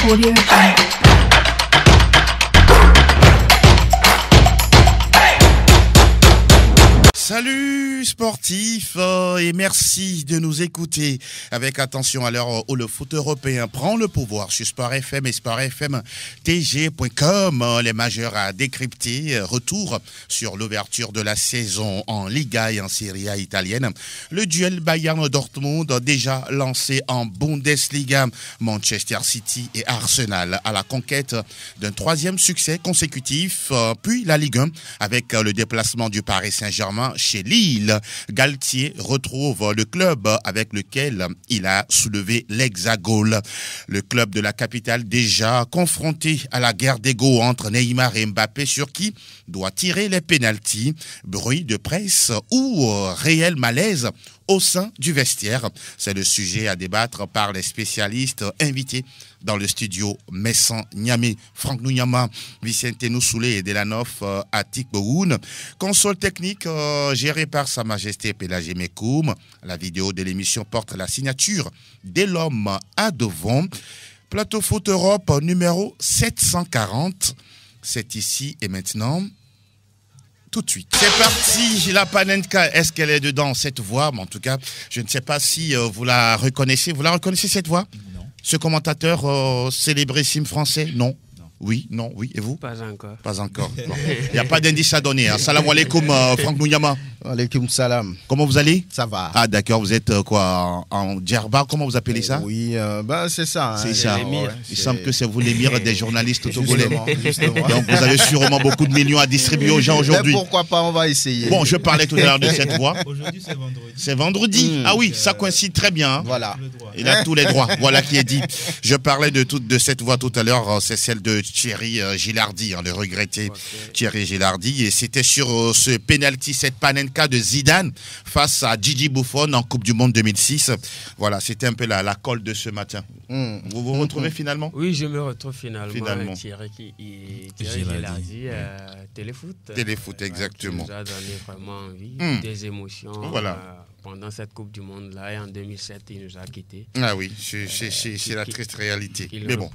Audio Jungle. Salut sportifs et merci de nous écouter avec attention à l'heure où le foot européen prend le pouvoir sur Sport FM et Sport FM TG.com. Les majeurs à décrypter. Retour sur l'ouverture de la saison en Liga et en Serie A italienne. Le duel Bayern-Dortmund déjà lancé en Bundesliga. Manchester City et Arsenal à la conquête d'un troisième succès consécutif. Puis la Ligue 1 avec le déplacement du Paris Saint-Germain chez Lille. Galtier retrouve le club avec lequel il a soulevé l'Hexagone. Le club de la capitale déjà confronté à la guerre d'ego entre Neymar et Mbappé sur qui doit tirer les pénaltys. Bruit de presse ou réel malaise au sein du vestiaire. C'est le sujet à débattre par les spécialistes invités dans le studio Messan Niamey, Franck Nouyama, Vicente Noussoulé et Delanov Atik Bowoun. Console technique gérée par Sa Majesté Pelagé Mekoum. La vidéo de l'émission porte la signature d'Elhomme à Devon. Plateau Foot Europe numéro 740. C'est ici et maintenant. Tout de suite. C'est parti, la Panenka. Est-ce qu'elle est dedans, cette voix? Mais en tout cas, je ne sais pas si vous la reconnaissez. Vous la reconnaissez, cette voix? Non. Ce commentateur célébrissime français? Non. Oui, non, oui. Et vous? Pas encore. Pas encore. Bon. Il n'y a pas d'indice à donner. Hein. Salam alaikum, Franck Nouyama. Alaikum salam. Comment vous allez? Ça va. Ah, d'accord. Vous êtes quoi en djerba? Comment vous appelez ça? Oui, c'est ça. C'est ça. l'émir. Il semble que c'est vous l'émir des journalistes togolais. Justement. Donc vous avez sûrement beaucoup de millions à distribuer aux gens aujourd'hui. Mais pourquoi pas, on va essayer. Bon, je parlais tout à l'heure de cette voix. Aujourd'hui, c'est vendredi. C'est vendredi. Ah oui, ça coïncide très bien. Hein. Voilà. Il a tous les droits. Voilà qui est dit. Je parlais de cette voix tout à l'heure. C'est celle de Thierry Gilardi, hein, le regretté Thierry Gilardi. Et c'était sur ce penalty, cette panenka de Zidane face à Gigi Buffon en Coupe du Monde 2006. Voilà, c'était un peu la colle de ce matin. Vous vous retrouvez finalement? Oui, je me retrouve finalement. Thierry Gilardi. Gilardi, Téléfoot. Téléfoot, exactement. Qui nous a donné vraiment envie, des émotions. Voilà. Pendant cette Coupe du Monde-là, et en 2007, il nous a quittés. Ah oui, c'est la triste réalité. Mais bon,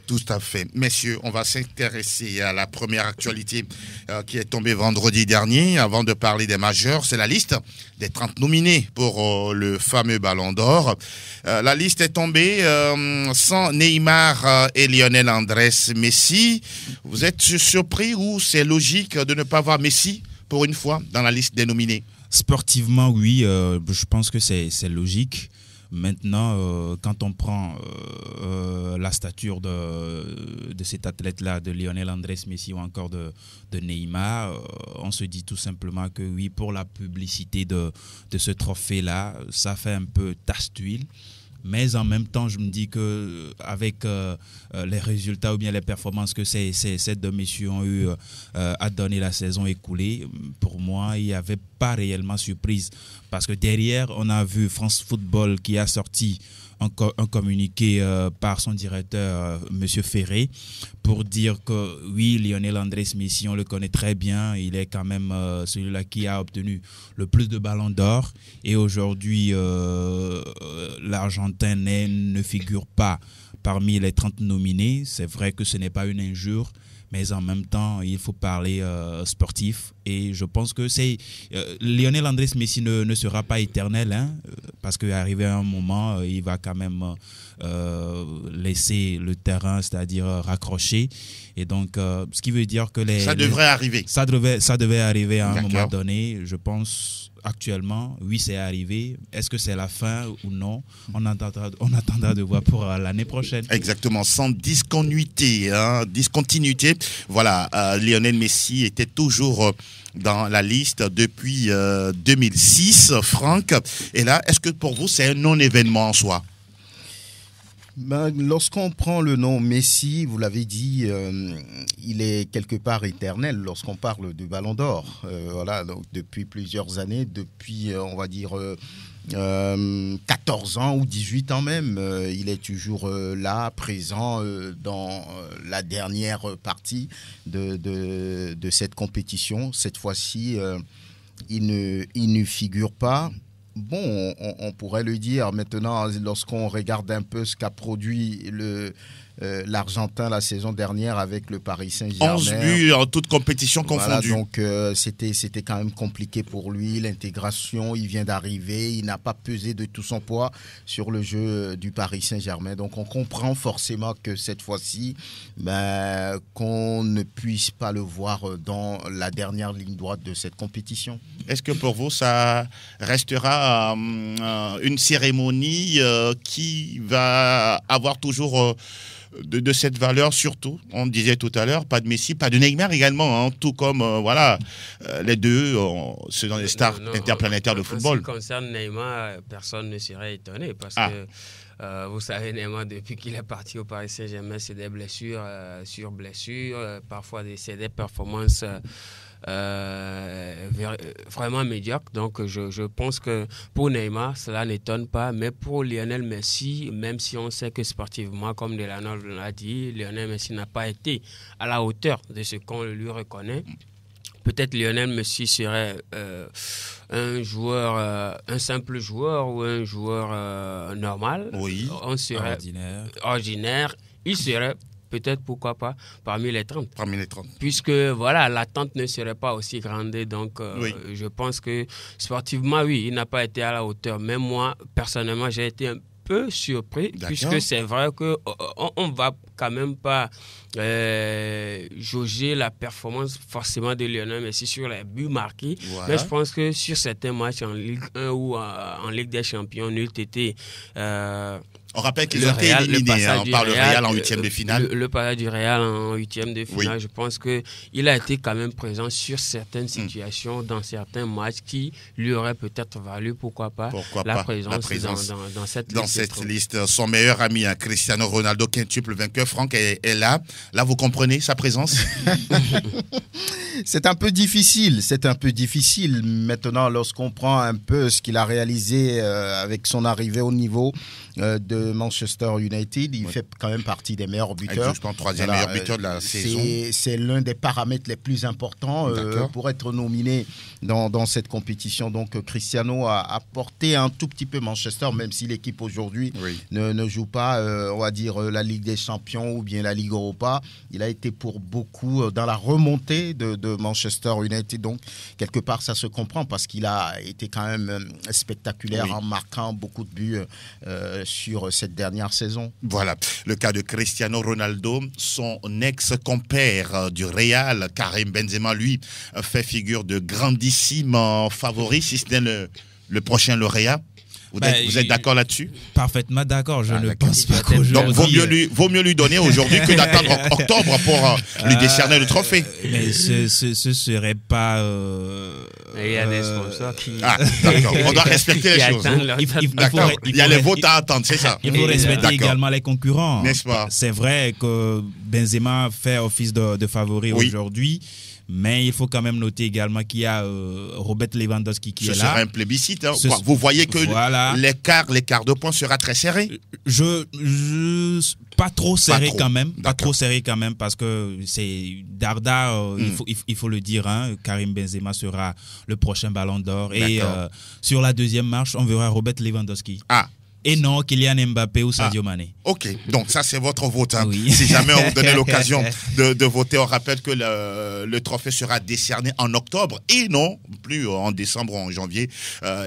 tout à fait. Messieurs, on va s'intéresser à la première actualité qui est tombée vendredi dernier. Avant de parler des majeurs, c'est la liste des 30 nominés pour le fameux Ballon d'Or. La liste est tombée sans Neymar et Lionel Andrés Messi. Vous êtes surpris ou c'est logique de ne pas voir Messi pour une fois dans la liste des nominés? Sportivement, oui, je pense que c'est logique. Maintenant, quand on prend la stature de cet athlète-là, de Lionel Andrés Messi ou encore de Neymar, on se dit tout simplement que oui, pour la publicité de ce trophée-là, ça fait un peu tache d'huile. Mais en même temps, je me dis qu'avec les résultats ou bien les performances que ces deux messieurs ont eu à donner la saison écoulée, pour moi, il n'y avait pas réellement surprise. Parce que derrière, on a vu France Football qui a sorti un communiqué par son directeur, M. Ferré, pour dire que oui, Lionel Andrés Messi, on le connaît très bien. Il est quand même celui-là qui a obtenu le plus de ballons d'or. Et aujourd'hui, l'Argentin ne figure pas parmi les 30 nominés. C'est vrai que ce n'est pas une injure, mais en même temps, il faut parler sportif. Et je pense que Lionel Andrés Messi ne sera pas éternel, hein, parce qu'arrivé à un moment, il va quand même laisser le terrain, c'est-à-dire raccrocher. Et donc, ce qui veut dire que ça devrait arriver. Ça devait arriver à un moment donné, je pense. Actuellement, oui, c'est arrivé. Est-ce que c'est la fin ou non? On attendra de voir pour l'année prochaine. Exactement, sans discontinuité. Voilà, Lionel Messi était toujours dans la liste depuis 2006, Franck. Et là, est-ce que pour vous, c'est un non-événement en soi? Lorsqu'on prend le nom Messi, vous l'avez dit, il est quelque part éternel lorsqu'on parle du Ballon d'Or. Voilà, donc depuis plusieurs années, depuis, on va dire, 14 ans ou 18 ans même, il est toujours là, présent dans la dernière partie de cette compétition. Cette fois-ci, il ne figure pas. Bon, on pourrait le dire maintenant, lorsqu'on regarde un peu ce qu'a produit l'Argentin la saison dernière avec le Paris Saint-Germain. 11 buts en toute compétition confondue. Voilà, donc c'était quand même compliqué pour lui, l'intégration, il vient d'arriver, il n'a pas pesé de tout son poids sur le jeu du Paris Saint-Germain. Donc on comprend forcément que cette fois-ci, qu'on ne puisse pas le voir dans la dernière ligne droite de cette compétition. Est-ce que pour vous, ça restera une cérémonie qui va avoir toujours de cette valeur, surtout, on disait tout à l'heure, pas de Messi, pas de Neymar également, hein, tout comme les deux, ce sont des stars interplanétaires de football. En ce qui concerne Neymar, personne ne serait étonné parce que vous savez, Neymar, depuis qu'il est parti au Paris Saint-Germain, c'est des blessures sur blessures, parfois c'est des performances vraiment médiocre. Donc je pense que pour Neymar cela n'étonne pas, mais pour Lionel Messi, même si on sait que sportivement, comme Delano l'a dit, Lionel Messi n'a pas été à la hauteur de ce qu'on lui reconnaît. Peut-être Lionel Messi serait un joueur, un simple joueur ou un joueur normal. Oui. On serait ordinaire. Il serait peut-être, pourquoi pas, parmi les 30. Parmi les 30. Puisque, voilà, l'attente ne serait pas aussi grande. Donc, je pense que sportivement, oui, il n'a pas été à la hauteur. Même moi, personnellement, j'ai été un peu surpris, puisque c'est vrai qu'on ne va quand même pas jauger la performance forcément de Lionel Messi sur les buts marqués. Voilà. Mais je pense que sur certains matchs en Ligue 1 ou en Ligue des Champions, n'eût été... on rappelle qu'ils ont été éliminés par le Real en huitième de finale. Le passage du Real en huitième de finale, je pense qu'il a été quand même présent sur certaines situations, dans certains matchs qui lui auraient peut-être valu, pourquoi pas, la présence dans cette liste. Son meilleur ami, Cristiano Ronaldo, quintuple vainqueur, Franck, est là. Là, vous comprenez sa présence? C'est un peu difficile. Maintenant, lorsqu'on prend un peu ce qu'il a réalisé avec son arrivée au niveau de Manchester United, il fait quand même partie des meilleurs buteurs. Je pense troisième meilleur buteur de la saison. C'est l'un des paramètres les plus importants pour être nominé dans cette compétition. Donc Cristiano a apporté un tout petit peu Manchester, même si l'équipe aujourd'hui ne joue pas, on va dire, la Ligue des Champions ou bien la Ligue Europa. Il a été pour beaucoup dans la remontée de Manchester United. Donc quelque part, ça se comprend parce qu'il a été quand même spectaculaire en marquant beaucoup de buts sur cette dernière saison. Voilà, le cas de Cristiano Ronaldo, son ex-compère du Real, Karim Benzema, lui, fait figure de grandissime favori, si ce n'est le prochain lauréat. Vous êtes d'accord là-dessus? Parfaitement d'accord. Je ne pense pas qu'aujourd'hui... Donc, vaut mieux lui donner aujourd'hui que d'attendre octobre pour lui décerner le trophée. Mais ce serait pas... Il y a des sponsors qui... d'accord. On doit respecter les choses. Il y a les votes à attendre, c'est ça. Il faut respecter également les concurrents. N'est-ce pas? C'est vrai que Benzema fait office de favori aujourd'hui. Mais il faut quand même noter également qu'il y a Robert Lewandowski qui est là. Ce sera un plébiscite. Hein. Vous voyez que l'écart de points sera très serré. Pas trop serré quand même. Pas trop serré quand même parce que c'est Darda, il faut le dire. Hein, Karim Benzema sera le prochain Ballon d'Or. Et sur la deuxième marche, on verra Robert Lewandowski. Et non Kylian Mbappé ou Sadio Mané. Ok, donc ça c'est votre vote. Hein. Oui. Si jamais on vous donnait l'occasion de voter, on rappelle que le trophée sera décerné en octobre et non plus en décembre ou en janvier.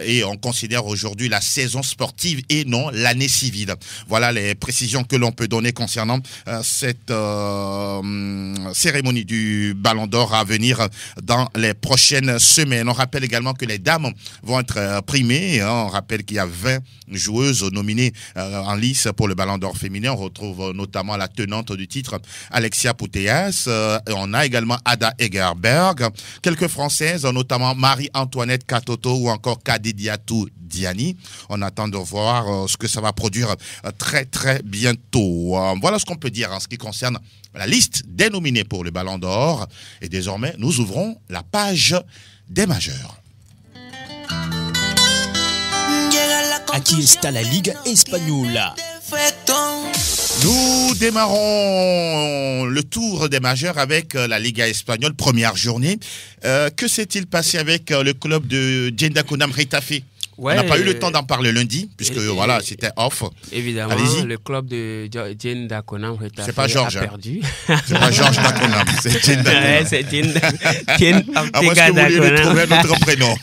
Et on considère aujourd'hui la saison sportive et non l'année civile. Voilà les précisions que l'on peut donner concernant cette cérémonie du Ballon d'Or à venir dans les prochaines semaines. On rappelle également que les dames vont être primées. Hein. On rappelle qu'il y a 20 joueuses nominées en lice pour le Ballon d'Or féminin. On retrouve notamment la tenante du titre, Alexia Putellas. On a également Ada Egerberg. Quelques Françaises, notamment Marie-Antoinette Katoto ou encore Kadidiatou Diani. On attend de voir ce que ça va produire très très bientôt. Voilà ce qu'on peut dire en ce qui concerne la liste des nominés pour le Ballon d'Or. Et désormais, nous ouvrons la page des majeurs. Aquí está la Liga Española. Nous démarrons le tour des majeurs avec la Liga espagnole, première journée. Que s'est-il passé avec le club de Djenda Konam Retafe? On n'a pas eu le temps d'en parler lundi, puisque voilà, c'était off. Évidemment, allez-y. le club de Jane Dakonam c'est pas Georges, a perdu. C'est pas Georges Dakonam, c'est Jane Dakonam. C'est Jane À moins que vous vouliez lui trouver un autre prénom.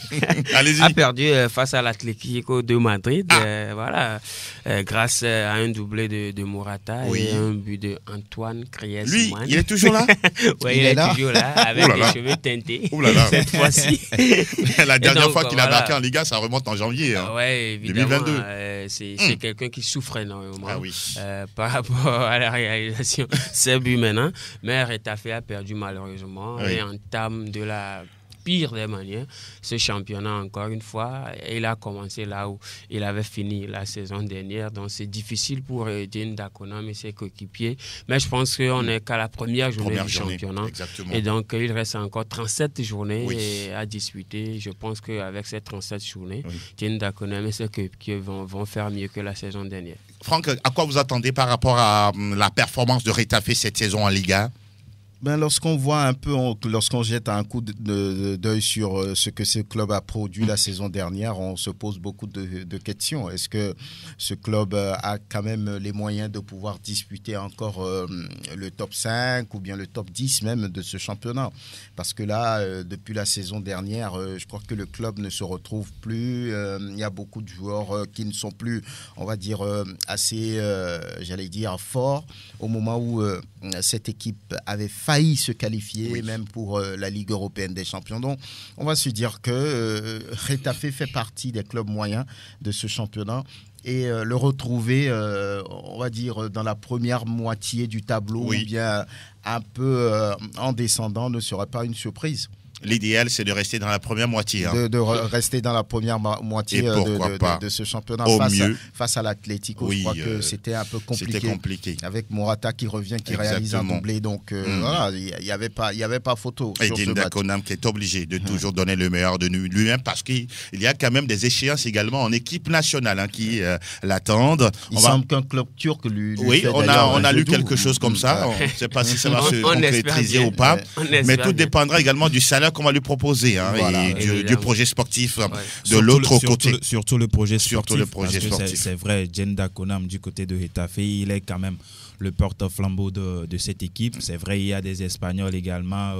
Allez-y. A perdu face à l'Atlético de Madrid, voilà, grâce à un doublé de Morata et un but de Antoine Griezmann. Lui, il est toujours là? Oui, il est toujours là, avec les cheveux teintés. Cette fois-ci. La dernière fois qu'il a marqué en Liga, ça remonte en janvier. Oui, évidemment. 2022. C'est quelqu'un qui souffre énormément par Ah rapport à la réalisation. C'est but maintenant. Mais Retafe a perdu malheureusement et entame de la pire des manières ce championnat encore une fois. Il a commencé là où il avait fini la saison dernière. Donc c'est difficile pour Jane Dakonam et ses coéquipiers. Mais je pense qu'on n'est qu'à la première journée du championnat. Exactement. Et donc il reste encore 37 journées à disputer. Je pense qu'avec ces 37 journées, Jane Dakonam et ses coéquipiers vont faire mieux que la saison dernière. Franck, à quoi vous attendez par rapport à la performance de Retafe cette saison en Liga? Ben, lorsqu'on voit un peu, lorsqu'on jette un coup d'œil sur ce que ce club a produit la saison dernière, on se pose beaucoup de questions. Est-ce que ce club a quand même les moyens de pouvoir disputer encore le top 5 ou bien le top 10 même de ce championnat? Parce que là, depuis la saison dernière, je crois que le club ne se retrouve plus. Il y a beaucoup de joueurs qui ne sont plus, on va dire, assez, j'allais dire, forts au moment où cette équipe avait failli se qualifier même pour la Ligue européenne des champions. Donc, on va se dire que Retafe fait partie des clubs moyens de ce championnat et le retrouver, on va dire, dans la première moitié du tableau ou bien un peu en descendant ne serait pas une surprise. L'idéal, c'est de rester dans la première moitié. Hein. De rester dans la première moitié de ce championnat face à l'Atlético. Je crois que c'était un peu compliqué. C'était compliqué. Avec Morata qui revient, qui réalise un doublé. Donc voilà, il n'y avait pas photo. Et Jane Dakonam qui est obligé de toujours donner le meilleur de lui-même parce qu'il y a quand même des échéances également en équipe nationale qui l'attendent. Il semble qu'un club turc lui oui, on a lu quelque chose comme ça. On ne sait pas si ça va se concrétiser ou pas. Mais tout dépendra également du salaire qu'on va lui proposer et du projet sportif de l'autre côté. Surtout le projet sportif. Sportif. C'est vrai, Jane Dakonam du côté de Retafe, il est quand même le porte-flambeau de cette équipe. C'est vrai, il y a des Espagnols également,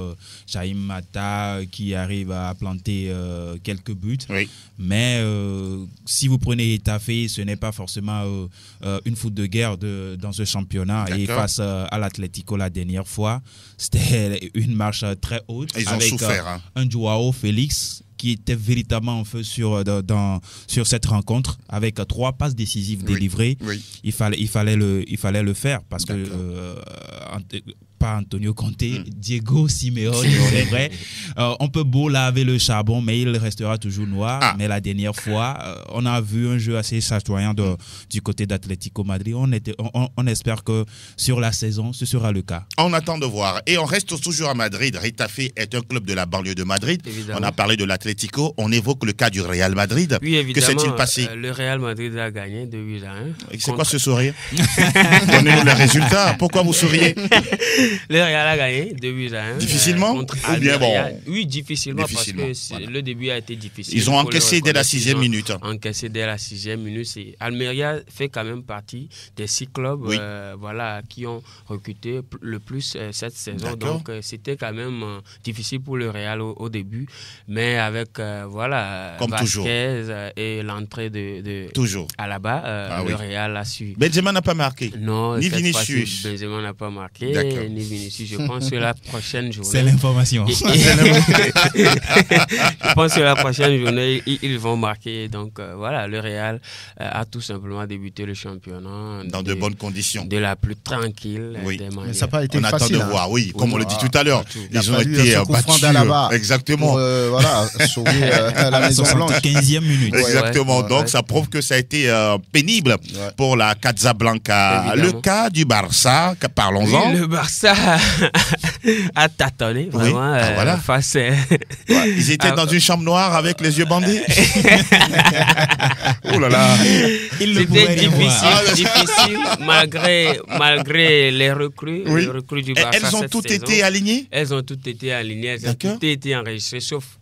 Chaim Mata qui arrive à planter quelques buts. Oui. Mais si vous prenez Retafe, ce n'est pas forcément une foot de guerre dans ce championnat. Et face à l'Atlético la dernière fois, c'était une marche très haute. Ils ont souffert. Un Joao Félix qui était véritablement en feu sur cette rencontre avec 3 passes décisives délivrées. Oui. Il fallait le faire parce que pas Antonio Conte, Diego Simeone, c'est vrai. On peut beau laver le charbon, mais il restera toujours noir. Mais la dernière fois, on a vu un jeu assez chatoyant du côté d'Atlético Madrid. On espère que sur la saison, ce sera le cas. On attend de voir. Et on reste toujours à Madrid. Retafe est un club de la banlieue de Madrid. Évidemment. On a parlé de l'Atlético. On évoque le cas du Real Madrid. Oui, évidemment. Que s'est-il passé? Le Real Madrid a gagné de 8-1. Et c'est quoi ce sourire? Donnez-nous les résultats. Pourquoi vous souriez? Le Real a gagné de 8-1. Difficilement ou bien bon? Oui, difficilement parce que le début a été difficile. Ils ont encaissé dès la 6e minute. Encaissé dès la 6e minute. Almeria fait quand même partie des 6 clubs qui ont recruté le plus cette saison. Donc c'était quand même difficile pour le Real au début. Mais avec comme Vasquez toujours. Et l'entrée de toujours. Alaba, le Real a su. Benzema n'a pas marqué. Non, ni Vinicius. Benzema n'a pas marqué. Ni Vinicius. Je pense que la prochaine journée. C'est l'information. Je pense que la prochaine journée, ils vont marquer. Donc le Real a tout simplement débuté le championnat dans de bonnes conditions. De la plus tranquille des manières. Mais ça n'a pas été facile. On attend de voir, comme on le dit tout à l'heure. Ils ont été battus. Exactement. Pour, sauver la Maison Blanche. 15e minute. Exactement. Donc ça prouve que ça a été pénible pour la Casablanca. Évidemment. Le cas du Barça, parlons-en. Oui, le Barça a tâtonné vraiment face. Ils étaient dans une chambre noire avec les yeux bandés. Oh là là. C'était difficile malgré les recrues du Barça. Elles ont toutes été alignées. Elles ont toutes été alignées. Elles ont toutes été enregistrées sauf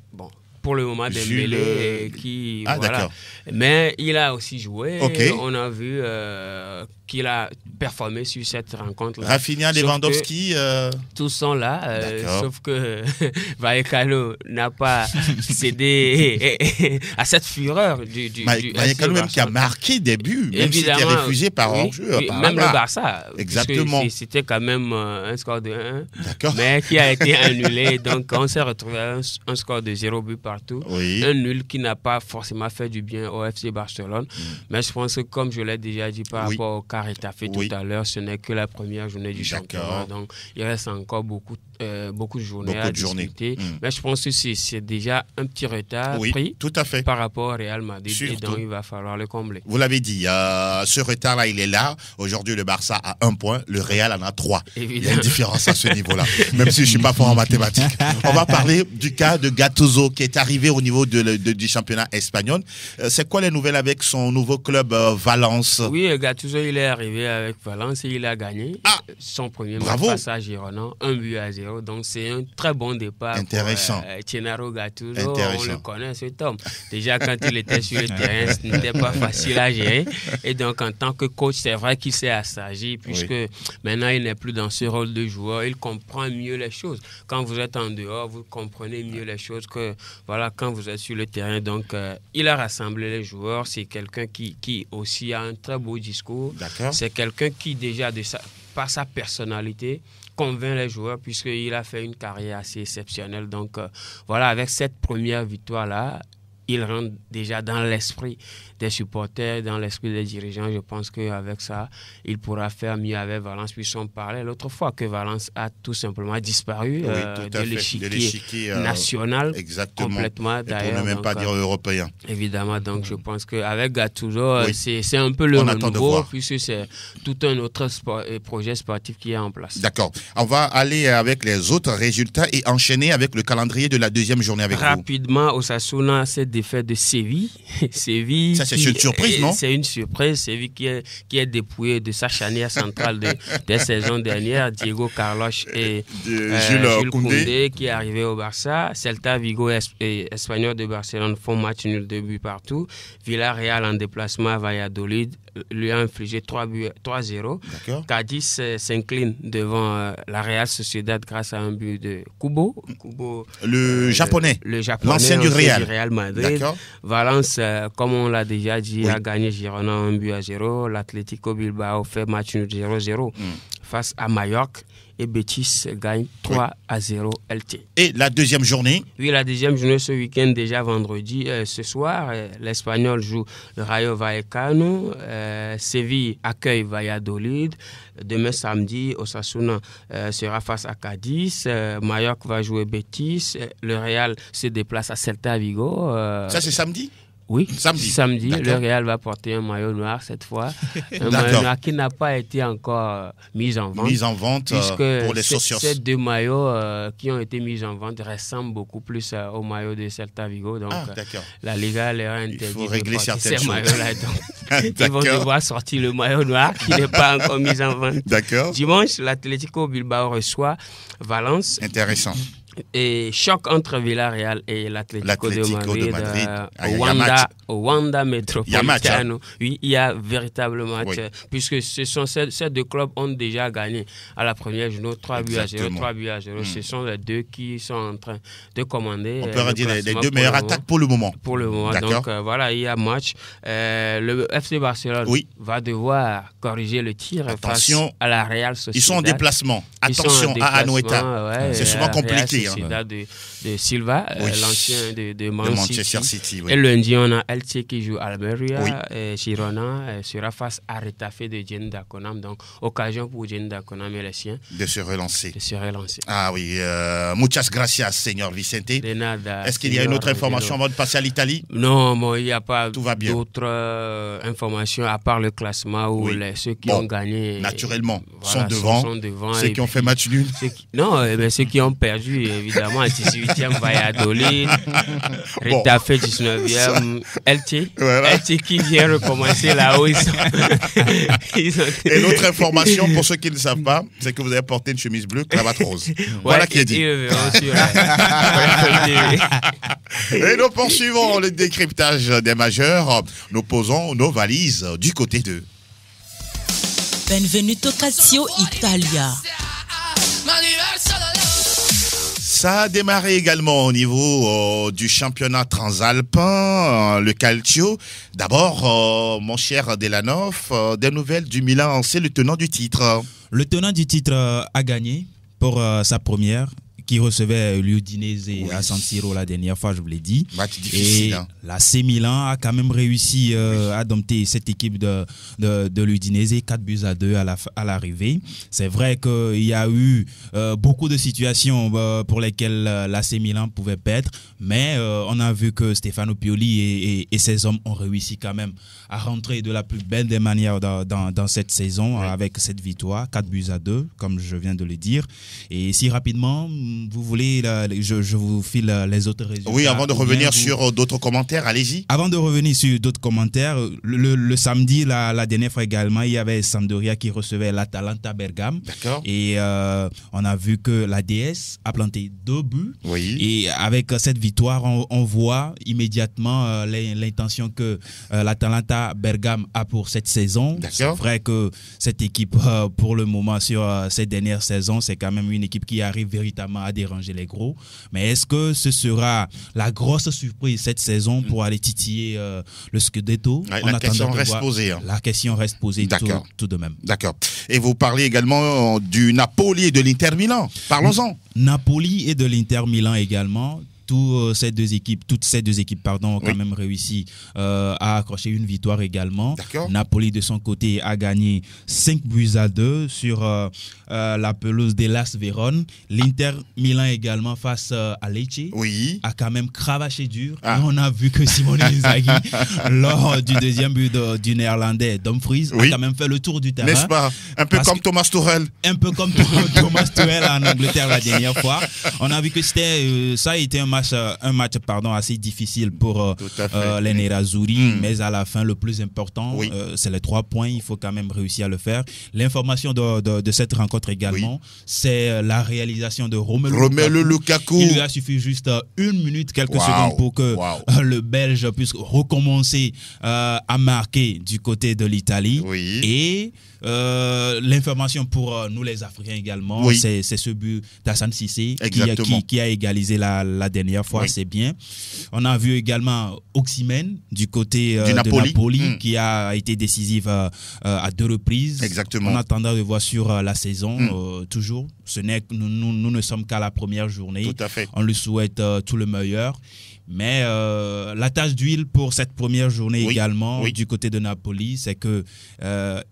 pour le moment Dembélé qui voilà. D'accord. Mais il a aussi joué. Okay. On a vu qu'il a performé sur cette rencontre-là. Rafinha, Lewandowski, tous sont là, sauf que Vallecano n'a pas cédé à cette fureur du Vallecano même qui a marqué des buts, même s'il était refusé par hors-jeu. Même le Barça. Exactement. C'était quand même un score de 1, mais qui a été annulé. Donc on s'est retrouvé à un score de 0 but partout. Oui. Un nul qui n'a pas forcément fait du bien au FC Barcelone. Mais je pense que, comme je l'ai déjà dit par rapport au cas étafé tout à l'heure, ce n'est que la première journée du championnat. Donc il reste encore beaucoup de journées à discuter. Mais je pense que c'est déjà un petit retard pris tout à fait. Par rapport au Real Madrid. Surtout. Et donc il va falloir le combler. Vous l'avez dit, ce retard-là, il est là. Aujourd'hui, le Barça a 1 point, le Real en a 3. Évidemment. Il y a une différence à ce niveau-là, même si je ne suis pas fort en mathématiques. On va parler du cas de Gattuso qui est arrivé au niveau du championnat espagnol. C'est quoi les nouvelles avec son nouveau club Valence? Oui, Gattuso, il est arrivé avec Valence et il a gagné son premier match face à Girona, 1-0. Donc c'est un très bon départ. Intéressant. Pour Gennaro Gattuso. On le connaît, cet homme. Déjà, quand il était sur le terrain, ce n'était pas facile à gérer. Et donc, en tant que coach, c'est vrai qu'il s'est assagi, puisque maintenant, il n'est plus dans ce rôle de joueur. Il comprend mieux les choses. Quand vous êtes en dehors, vous comprenez mieux les choses que quand vous êtes sur le terrain. Donc, il a rassemblé les joueurs. C'est quelqu'un qui aussi a un très beau discours. D'accord. C'est quelqu'un qui, déjà, par sa personnalité, convainc les joueurs, puisqu'il a fait une carrière assez exceptionnelle. Donc, avec cette première victoire-là, il rentre déjà dans l'esprit des supporters, dans l'esprit des dirigeants. Je pense qu'avec ça, il pourra faire mieux avec Valence. Puisqu'on parlait l'autre fois que Valence a tout simplement disparu de l'échiquier national. Exactement. Complètement, d'ailleurs. Pour ne même pas dire européen. Évidemment. Donc, je pense qu'avec Gattuso, c'est un peu le renouveau, puisque c'est tout un autre projet sportif qui est en place. D'accord. On va aller avec les autres résultats et enchaîner avec le calendrier de la deuxième journée avec vous. Rapidement, Osasuna s'est défait de Séville. Séville. Ça, c'est une surprise, non? C'est une surprise. Séville qui est dépouillé de sa charnière centrale des saisons dernières, Diego Carlos et Jules Koundé, qui est arrivé au Barça. Celta Vigo et Espanyol de Barcelone font match nul 2 buts partout. Villarreal en déplacement à Valladolid lui a infligé 3-0. Cadiz s'incline devant la Real Sociedad grâce à un but de Kubo. Le japonais, l'ancien du Real Madrid. Valence, comme on l'a déjà dit, a gagné Girona 1-0. L'Atlético Bilbao fait match 0-0 face à Mallorca. Et Betis gagne 3-0 LT. Et la deuxième journée? Oui, la deuxième journée ce week-end, déjà vendredi. Ce soir, l'Espagnol joue le Rayo Vallecano. Séville accueille Valladolid. Demain samedi, Osasuna sera face à Cadiz. Mallorca va jouer Betis. Le Real se déplace à Celta Vigo. Ça, c'est samedi? Oui, samedi, le Real va porter un maillot noir cette fois. Un maillot noir qui n'a pas été encore mis en vente. Pour les socios. Ces deux maillots qui ont été mis en vente ressemblent beaucoup plus au maillot de Celta Vigo. Donc, la Liga leur a interdit de porter ces maillots-là. Ils vont devoir sortir le maillot noir qui n'est pas encore mis en vente. Dimanche, l'Atlético Bilbao reçoit Valence. Intéressant. Et choc entre Villarreal et l'Atlético de Madrid au Wanda Metropolitano. Oui, il y a véritablement match, puisque ces deux clubs ont déjà gagné à la première journée 3-0. Ce sont les deux qui sont en train de commander. On peut dire les deux meilleures attaques pour le moment. Donc il y a match. Le FC Barcelone va devoir corriger le tir face à la Real Sociedad. Ils sont en déplacement. Attention à Anoeta. C'est souvent compliqué. De Silva, l'ancien de Manchester City. Et lundi, on a Elche qui joue Almeria. Et Girona sera face à Retafe de Jen Dakonam. Donc, occasion pour Jen Dakonam et les siens de se relancer. Ah oui. Muchas gracias, Seigneur Vicente. Est-ce qu'il y a une autre information avant de passer à l'Italie? Non, il n'y a pas d'autres informations à part le classement où ceux qui ont gagné naturellement sont devant. Ceux qui ont fait match nul. Ceux qui ont perdu, évidemment, 18e Valladolid, Retafe 19e, Elche qui vient recommencer là-haut. Et l'autre information, pour ceux qui ne savent pas, c'est que vous avez porté une chemise bleue, cravate rose. Voilà qui est dit. Et nous poursuivons le décryptage des majeurs. Nous posons nos valises du côté de... Benvenuto Calcio Italia. Ça a démarré également au niveau du championnat transalpin, le Calcio. D'abord, mon cher Delanov, des nouvelles du Milan, c'est le tenant du titre. Le tenant du titre a gagné pour sa première, qui recevait l'Udinese à San Siro la dernière fois, je vous l'ai dit. Match difficile. Et l'AC Milan a quand même réussi à dompter cette équipe de l'Udinese, 4-2 à l'arrivée. C'est vrai qu'il y a eu beaucoup de situations pour lesquelles l'AC Milan pouvait perdre, mais on a vu que Stefano Pioli et ses hommes ont réussi quand même à rentrer de la plus belle des manières dans cette saison, avec cette victoire, 4-2, comme je viens de le dire. Et si rapidement, vous voulez, je vous file les autres résultats. Oui, avant de revenir sur d'autres commentaires, allez-y. Avant de revenir sur d'autres commentaires, le samedi, la dernière fois également, il y avait Sampdoria qui recevait l'Atalanta Bergame. D'accord. Et on a vu que la DS a planté 2 buts. Oui. Et avec cette victoire, on voit immédiatement l'intention que l'Atalanta Bergame a pour cette saison. D'accord. C'est vrai que cette équipe, pour le moment, sur cette dernière saison, c'est quand même une équipe qui arrive véritablement à déranger les gros. Mais est-ce que ce sera la grosse surprise cette saison pour aller titiller le Scudetto? La question reste posée. La question reste posée tout de même. D'accord. Et vous parlez également du Napoli et de l'Inter Milan. Parlons-en. Napoli et de l'Inter Milan également. Toutes ces deux équipes, ont quand même réussi à accrocher une victoire également. D'accord. Napoli de son côté a gagné 5-2 sur la pelouse de Las Vérone. L'Inter Milan également face à Lecce a quand même cravaché dur. Et on a vu que Simone Inzaghi, lors du deuxième but du néerlandais Dumfries, a quand même fait le tour du terrain. N'est-ce pas? Un peu comme Thomas Tuchel. Un peu comme Thomas Tuchel en Angleterre la dernière fois. On a vu que ça a été un match assez difficile pour les Nerazzurri, mais à la fin, le plus important, c'est les 3 points. Il faut quand même réussir à le faire. L'information de cette rencontre également, c'est la réalisation de Romelu Lukaku. Il lui a suffi juste 1 minute, quelques secondes pour que le Belge puisse recommencer à marquer du côté de l'Italie. Et l'information pour nous les Africains également, c'est ce but d'Hassan Cissé qui a égalisé la dernière fois, c'est bien. On a vu également Osimhen du côté de Napoli qui a été décisif à 2 reprises. Exactement. En attendant de voir sur la saison, toujours, nous ne sommes qu'à la première journée. Tout à fait. On lui souhaite tout le meilleur. Mais la tâche d'huile pour cette première journée également du côté de Napoli, c'est que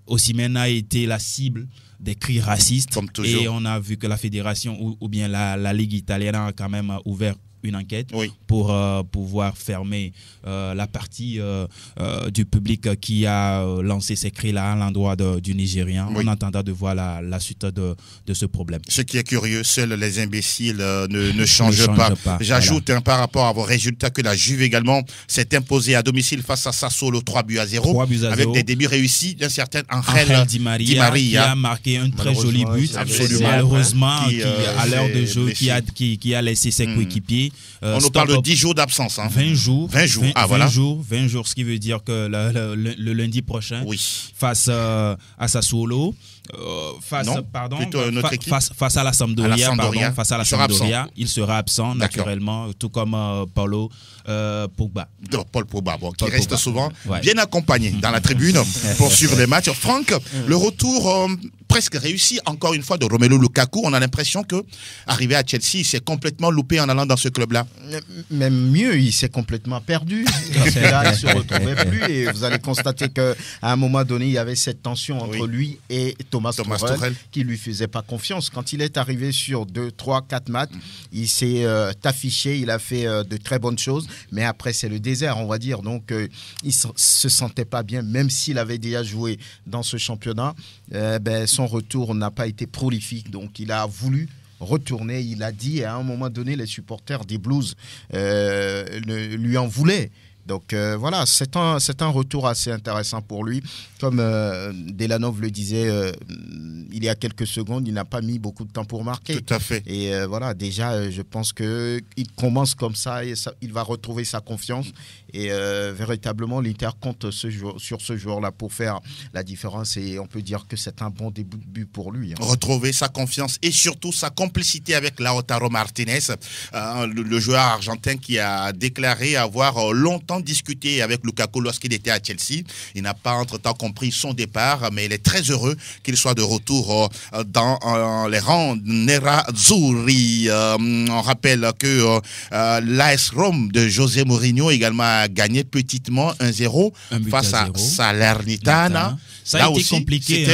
Osimhen a été la cible des cris racistes. Comme toujours. Et on a vu que la fédération ou bien la Ligue italienne a quand même ouvert une enquête pour pouvoir fermer la partie du public qui a lancé ces cris-là à l'endroit du Nigérian en attendant de voir la suite de ce problème. Ce qui est curieux, seuls les imbéciles ne changent pas. J'ajoute par rapport à vos résultats que la Juve également s'est imposée à domicile face à Sassuolo 3-0 avec des débuts réussis d'un certain Angel Di Maria qui a marqué un très joli but. Malheureusement, à l'heure de jeu, qui a laissé ses coéquipiers. On nous parle de 10 jours d'absence. 20 jours. 20 jours. 20 jours, ce qui veut dire que le lundi prochain, face à Sassuolo, face à la Sampdoria, il sera absent naturellement, tout comme Paulo Pogba. Paul Pogba, qui reste souvent bien accompagné dans la tribune pour suivre les matchs. Franck, le retour presque réussi encore une fois de Romelu Lukaku. On a l'impression que arrivé à Chelsea, il s'est complètement loupé en allant dans ce club-là. Même mieux, il s'est complètement perdu. Parce que là, il ne se retrouvait plus. Et vous allez constater qu'à un moment donné, il y avait cette tension entre lui et Thomas Tuchel qui ne lui faisait pas confiance. Quand il est arrivé sur 2, 3, 4 matchs, il s'est affiché, il a fait de très bonnes choses. Mais après, c'est le désert, on va dire. Donc, il ne se sentait pas bien, même s'il avait déjà joué dans ce championnat. Son retour n'a pas été prolifique. Donc, il a voulu retourner. Il a dit, à un moment donné, les supporters des Blues lui en voulaient Donc voilà, c'est un retour assez intéressant pour lui. Comme Delanov le disait il y a quelques secondes, il n'a pas mis beaucoup de temps pour marquer. Tout à fait. Et voilà, déjà, je pense qu'il commence comme ça et il va retrouver sa confiance. Et véritablement, l'Inter compte sur ce joueur-là pour faire la différence. Et on peut dire que c'est un bon début de but pour lui. Retrouver sa confiance et surtout sa complicité avec Lautaro Martinez, le joueur argentin qui a déclaré avoir longtemps discuté avec Lukaku lorsqu'il était à Chelsea. Il n'a pas entre-temps compris son départ, mais il est très heureux qu'il soit de retour dans les rangs Nerazzurri. On rappelle que l'AS Rome de José Mourinho également a gagné petitement 1-0 face à Salernitana. Ça a été compliqué,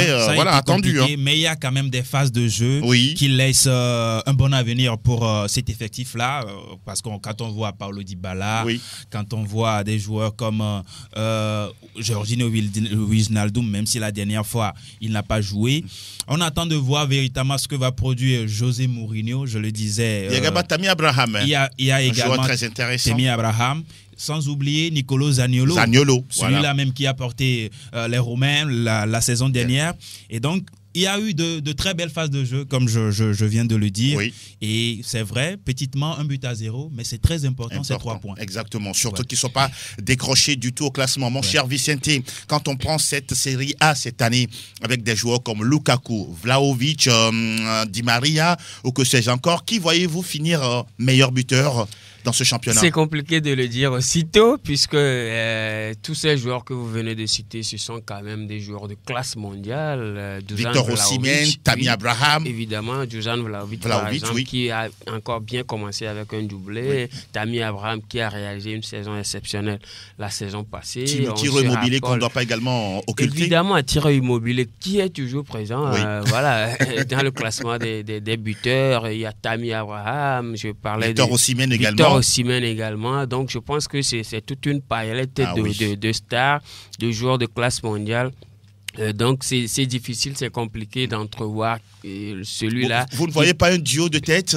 attendu. Mais il y a quand même des phases de jeu qui laissent un bon avenir pour cet effectif-là. Parce que quand on voit Paulo Dybala, quand on voit des joueurs comme Jorginho Wijnaldum, même si la dernière fois il n'a pas joué, on attend de voir véritablement ce que va produire José Mourinho. Je le disais. Il y a également Tammy Abraham. Il y a également très intéressant. Tammy Abraham. Sans oublier Nicolo Zaniolo, celui-là même qui a porté les Romains la saison dernière. Et donc, il y a eu de très belles phases de jeu, comme je viens de le dire. Et c'est vrai, petitement, 1-0, mais c'est très important, ces 3 points. Exactement, surtout qu'ils ne sont pas décrochés du tout au classement. Mon cher Vicente, quand on prend cette série A cette année, avec des joueurs comme Lukaku, Vlahovic, Di Maria, ou que sais-je encore, qui voyez-vous finir meilleur buteur dans ce championnat? C'est compliqué de le dire aussitôt, puisque tous ces joueurs que vous venez de citer, ce sont quand même des joueurs de classe mondiale. Victor Osimhen, Tammy Abraham. Évidemment, Dusan Vlahovic par exemple, qui a encore bien commencé avec un doublé. Tammy Abraham qui a réalisé une saison exceptionnelle la saison passée. Thierry Immobilier qu'on ne doit pas également occulter. Évidemment, Thierry Immobilier qui est toujours présent voilà, dans le classement des buteurs. Il y a Tammy Abraham, je parlais Victor Osimhen également. Osimhen également. Donc, je pense que c'est toute une palette de stars, de joueurs de classe mondiale. Donc, c'est difficile, c'est compliqué d'entrevoir celui-là. Vous ne voyez pas un duo de tête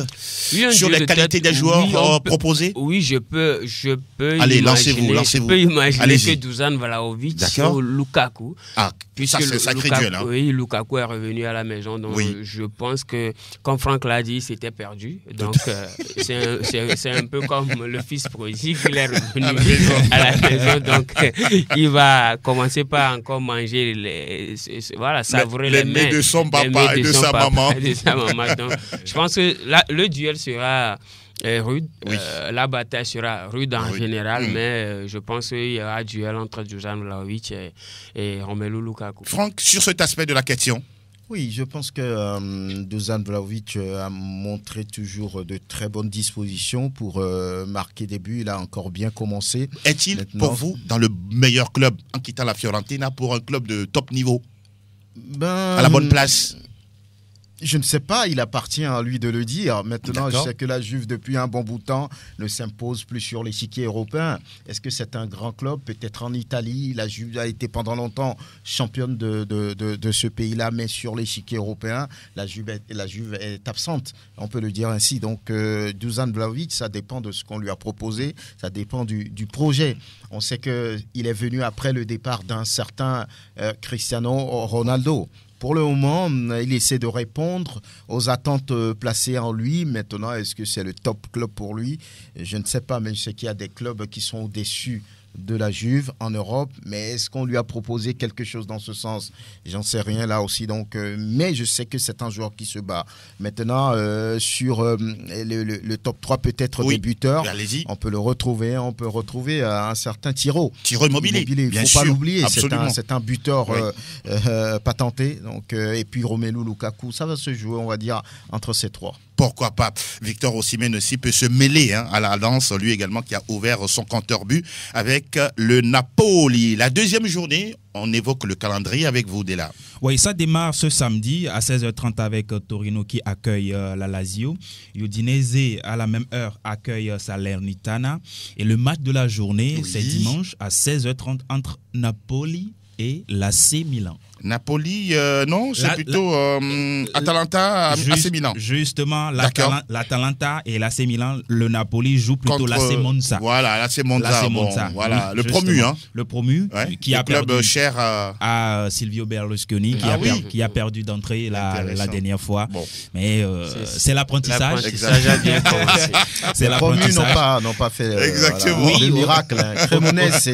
sur les qualités des joueurs proposés? Oui, je peux Allez, imaginer, lancez-vous. Je peux imaginer que Dusan Vlahovic ou Lukaku. Ça, c'est un sacré duel. Oui, Lukaku est revenu à la maison. Donc, je pense que, comme Franck l'a dit, c'était perdu. Donc, c'est un peu comme le fils prodigue. Il est revenu à la maison. Donc, il va commencer par encore manger savourer les mains de son papa et de sa maman. Donc, je pense que le duel sera rude. La bataille sera rude en général, mais je pense qu'il y aura un duel entre Dusan Vlahovic et Romelu Lukaku. Franck, sur cet aspect de la question? Oui, je pense que Dusan Vlahovic a montré toujours de très bonnes dispositions pour marquer des buts. Il a encore bien commencé. Est-il pour vous dans le meilleur club en quittant la Fiorentina pour un club de top niveau? À la bonne place? Je ne sais pas, il appartient à lui de le dire. Maintenant, je sais que la Juve, depuis un bon bout de temps, ne s'impose plus sur l'échiquier européen. Est-ce que c'est un grand club? Peut-être en Italie. La Juve a été pendant longtemps championne de ce pays-là, mais sur l'échiquier européen, la Juve est absente. On peut le dire ainsi. Donc, Dusan Vlahovic, ça dépend de ce qu'on lui a proposé. Ça dépend du projet. On sait qu'il est venu après le départ d'un certain Cristiano Ronaldo. Pour le moment, il essaie de répondre aux attentes placées en lui. Maintenant, est-ce que c'est le top club pour lui? Je ne sais pas, mais je sais qu'il y a des clubs qui sont au-dessus de la Juve en Europe, mais est-ce qu'on lui a proposé quelque chose dans ce sens? J'en sais rien là aussi. Donc, mais je sais que c'est un joueur qui se bat. Maintenant, sur le top 3 peut-être des buteurs, on peut le retrouver. On peut retrouver un certain Thierry Immobilier. Il ne faut pas l'oublier. C'est un buteur patenté. Donc, et puis Romelu Lukaku, ça va se jouer, on va dire, entre ces trois. Pourquoi pas? Victor Osimhen aussi peut se mêler à la danse, lui également qui a ouvert son compteur but avec le Napoli. La deuxième journée, on évoque le calendrier avec vous, Dela. Oui, ça démarre ce samedi à 16h30 avec Torino qui accueille la Lazio. Udinese à la même heure accueille Salernitana. Et le match de la journée, c'est dimanche à 16h30 entre Napoli et l'AC Milan. Napoli, non, c'est plutôt Atalanta, AC Milan. Justement, l'Atalanta et l'AC Milan, le Napoli joue plutôt l'AC Monza. Voilà, l'AC Monza. Bon, voilà, le promu. Hein. Le promu, qui a club perdu cher à Silvio Berlusconi, qui a perdu d'entrée la dernière fois. Bon. Mais c'est l'apprentissage. C'est l'apprentissage. N'ont pas fait le miracle. Cremonese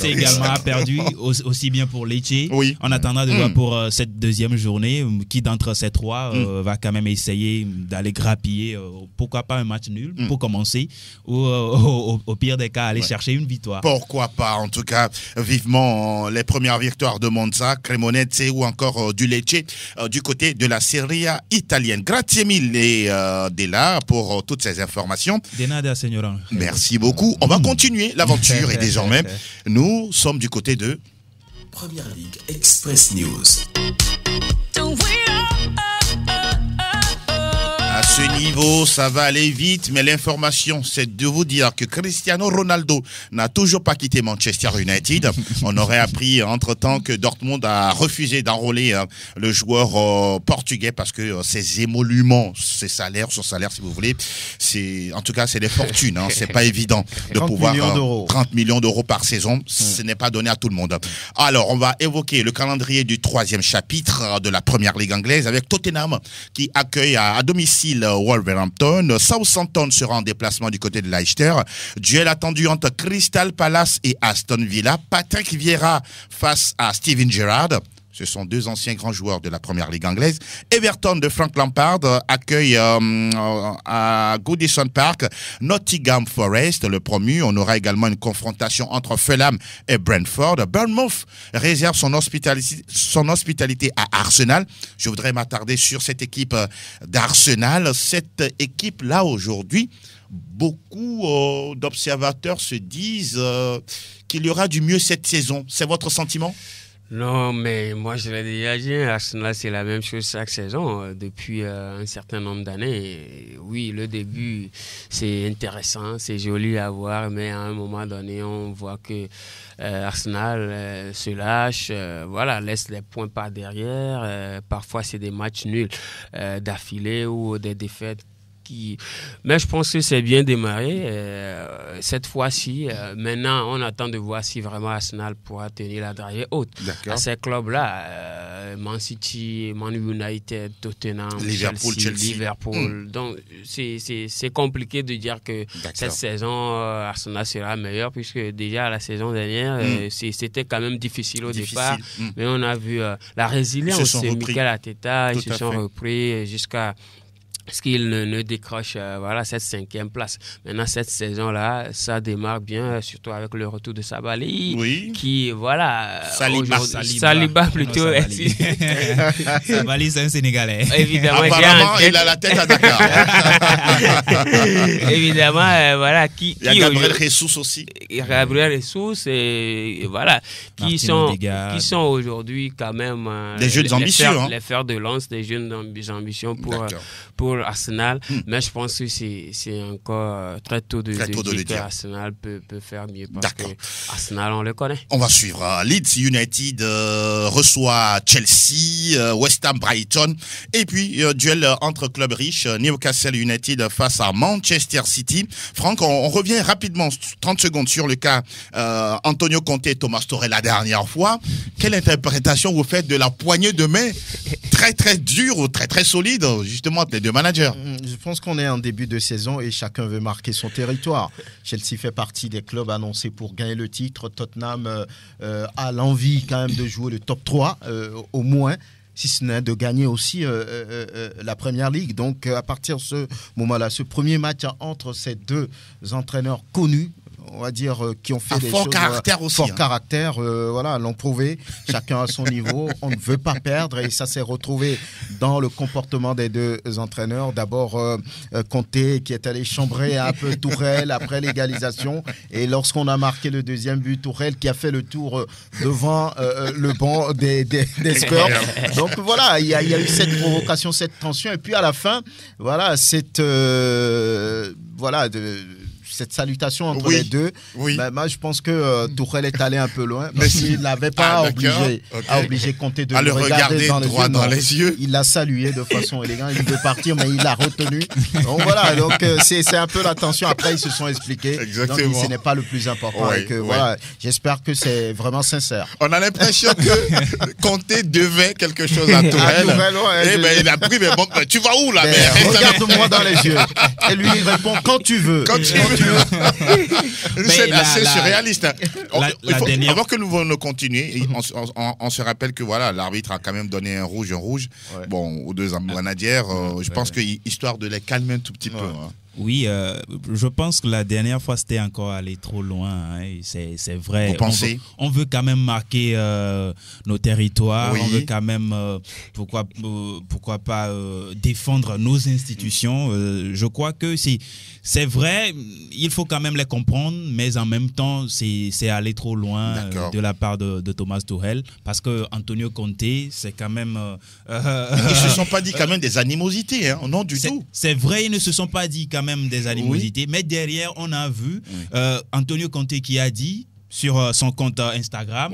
également a perdu, aussi bien pour Lecce. Oui. En attendant de voir pour cette deuxième journée, qui d'entre ces trois va quand même essayer d'aller grappiller, pourquoi pas un match nul pour commencer, ou au pire des cas aller chercher une victoire. Pourquoi pas, en tout cas, vivement les premières victoires de Monza, Cremonese ou encore du Lecce du côté de la Serie A italienne. Grazie mille Della pour toutes ces informations. De nada, signora. Merci beaucoup. On va continuer l'aventure et désormais, nous sommes du côté de Première Ligue Express News. À ce niveau, ça va aller vite, mais l'information, c'est de vous dire que Cristiano Ronaldo n'a toujours pas quitté Manchester United. On aurait appris entre-temps que Dortmund a refusé d'enrôler le joueur portugais parce que ses émoluments, son salaire si vous voulez, en tout cas c'est des fortunes, hein, c'est pas évident de pouvoir 30 millions d'euros par saison, ce n'est pas donné à tout le monde. Alors on va évoquer le calendrier du 3e chapitre de la Première Ligue anglaise avec Tottenham qui accueille à domicile Wolverhampton. Southampton sera en déplacement du côté de Leicester. Duel attendu entre Crystal Palace et Aston Villa. Patrick Vieira face à Steven Gerrard. Ce sont deux anciens grands joueurs de la Première Ligue anglaise. Everton de Frank Lampard accueille à Goodison Park Nottingham Forest, le promu. On aura également une confrontation entre Fulham et Brentford. Bournemouth réserve son hospitalité à Arsenal. Je voudrais m'attarder sur cette équipe d'Arsenal. Cette équipe-là, aujourd'hui, beaucoup d'observateurs se disent qu'il y aura du mieux cette saison. C'est votre sentiment ? Non, mais moi je l'ai déjà dit, Arsenal c'est la même chose chaque saison depuis un certain nombre d'années. Oui, le début c'est intéressant, c'est joli à voir, mais à un moment donné on voit que Arsenal se lâche, laisse les points par derrière. Parfois c'est des matchs nuls d'affilée ou des défaites. Mais je pense que c'est bien démarré cette fois-ci. Maintenant, on attend de voir si vraiment Arsenal pourra tenir la dragée haute. À ces clubs-là, Man City, Man United, Tottenham, Chelsea. Liverpool. Donc, c'est compliqué de dire que cette saison, Arsenal sera meilleur puisque déjà la saison dernière, c'était quand même difficile au départ. Mais on a vu la résilience de Mikel Arteta. Ils se sont repris jusqu'à ce qu'il ne décroche cette 5e place. Maintenant, cette saison-là, ça démarre bien, surtout avec le retour de Sabali, qui, Saliba plutôt. Sabali, c'est un Sénégalais. Évidemment, il a la tête à Dakar. Évidemment, il y a Gabriel Jesus aussi. Gabriel Jesus, qui sont aujourd'hui quand même des jeunes ambitieux. Les fers de lance, des jeunes ambitions pour Arsenal, mais je pense que c'est encore très tôt de dire que Arsenal peut faire mieux parce que Arsenal, on le connaît. On va suivre. Leeds United reçoit Chelsea, West Ham Brighton, et puis duel entre clubs riches, Newcastle United face à Manchester City. Franck, on revient rapidement, 30 secondes sur le cas Antonio Conte et Thomas Tuchel la dernière fois. Quelle interprétation vous faites de la poignée de main très très dure ou très très solide justement des deux managers? Je pense qu'on est en début de saison et chacun veut marquer son territoire. Chelsea fait partie des clubs annoncés pour gagner le titre. Tottenham a l'envie quand même de jouer le top 3 au moins, si ce n'est de gagner aussi la Première Ligue. Donc à partir de ce moment-là, ce premier match entre ces deux entraîneurs connus, on va dire, qui ont fait des fort choses caractère aussi, fort caractère, l'ont prouvé, chacun à son niveau. On ne veut pas perdre et ça s'est retrouvé dans le comportement des deux entraîneurs. D'abord Conte qui est allé chambrer un peu Tuchel après l'égalisation, et lorsqu'on a marqué le deuxième but, Tuchel qui a fait le tour devant le banc des Spurs. Donc il y a eu cette provocation, cette tension, et puis à la fin, cette salutation entre Oui. les deux. Oui. Ben, moi, je pense que Tourelle est allé un peu loin. Mais s'il n'avait pas obligé Conte de à le regarder droit dans les yeux. Il l'a salué de façon élégante. Il veut partir, mais il l'a retenu. Donc voilà, donc c'est un peu la tension. Après, ils se sont expliqués. Exactement. Donc ce n'est pas le plus important. Ouais, et que, ouais. voilà, j'espère que c'est vraiment sincère. On a l'impression que Conte devait quelque chose à Tourelle. Ouais, Eh ben, il a pris, mais bon, tu vas où là? Mais regarde-moi dans les yeux. Et lui, il répond quand tu veux. Quand tu veux. C'est assez surréaliste. Avant que nous voulons continuer, on se rappelle que voilà, l'arbitre a quand même donné un rouge. Ouais. Bon, aux deux managers, je pense que histoire de les calmer un tout petit peu. Hein. Oui, je pense que la dernière fois, c'était encore aller trop loin. Hein, c'est vrai. Vous pensez? On veut quand même marquer nos territoires. Oui. On veut quand même, pourquoi pas, défendre nos institutions. Je crois que c'est vrai, il faut quand même les comprendre, mais en même temps, c'est aller trop loin de la part de Thomas Tuchel. Parce que Antonio Conte, c'est quand même... Ils ne se sont pas dit quand même des animosités, hein? Non du tout. C'est vrai, ils ne se sont pas dit quand même des animosités, mais derrière on a vu Antonio Conte qui a dit sur son compte Instagram,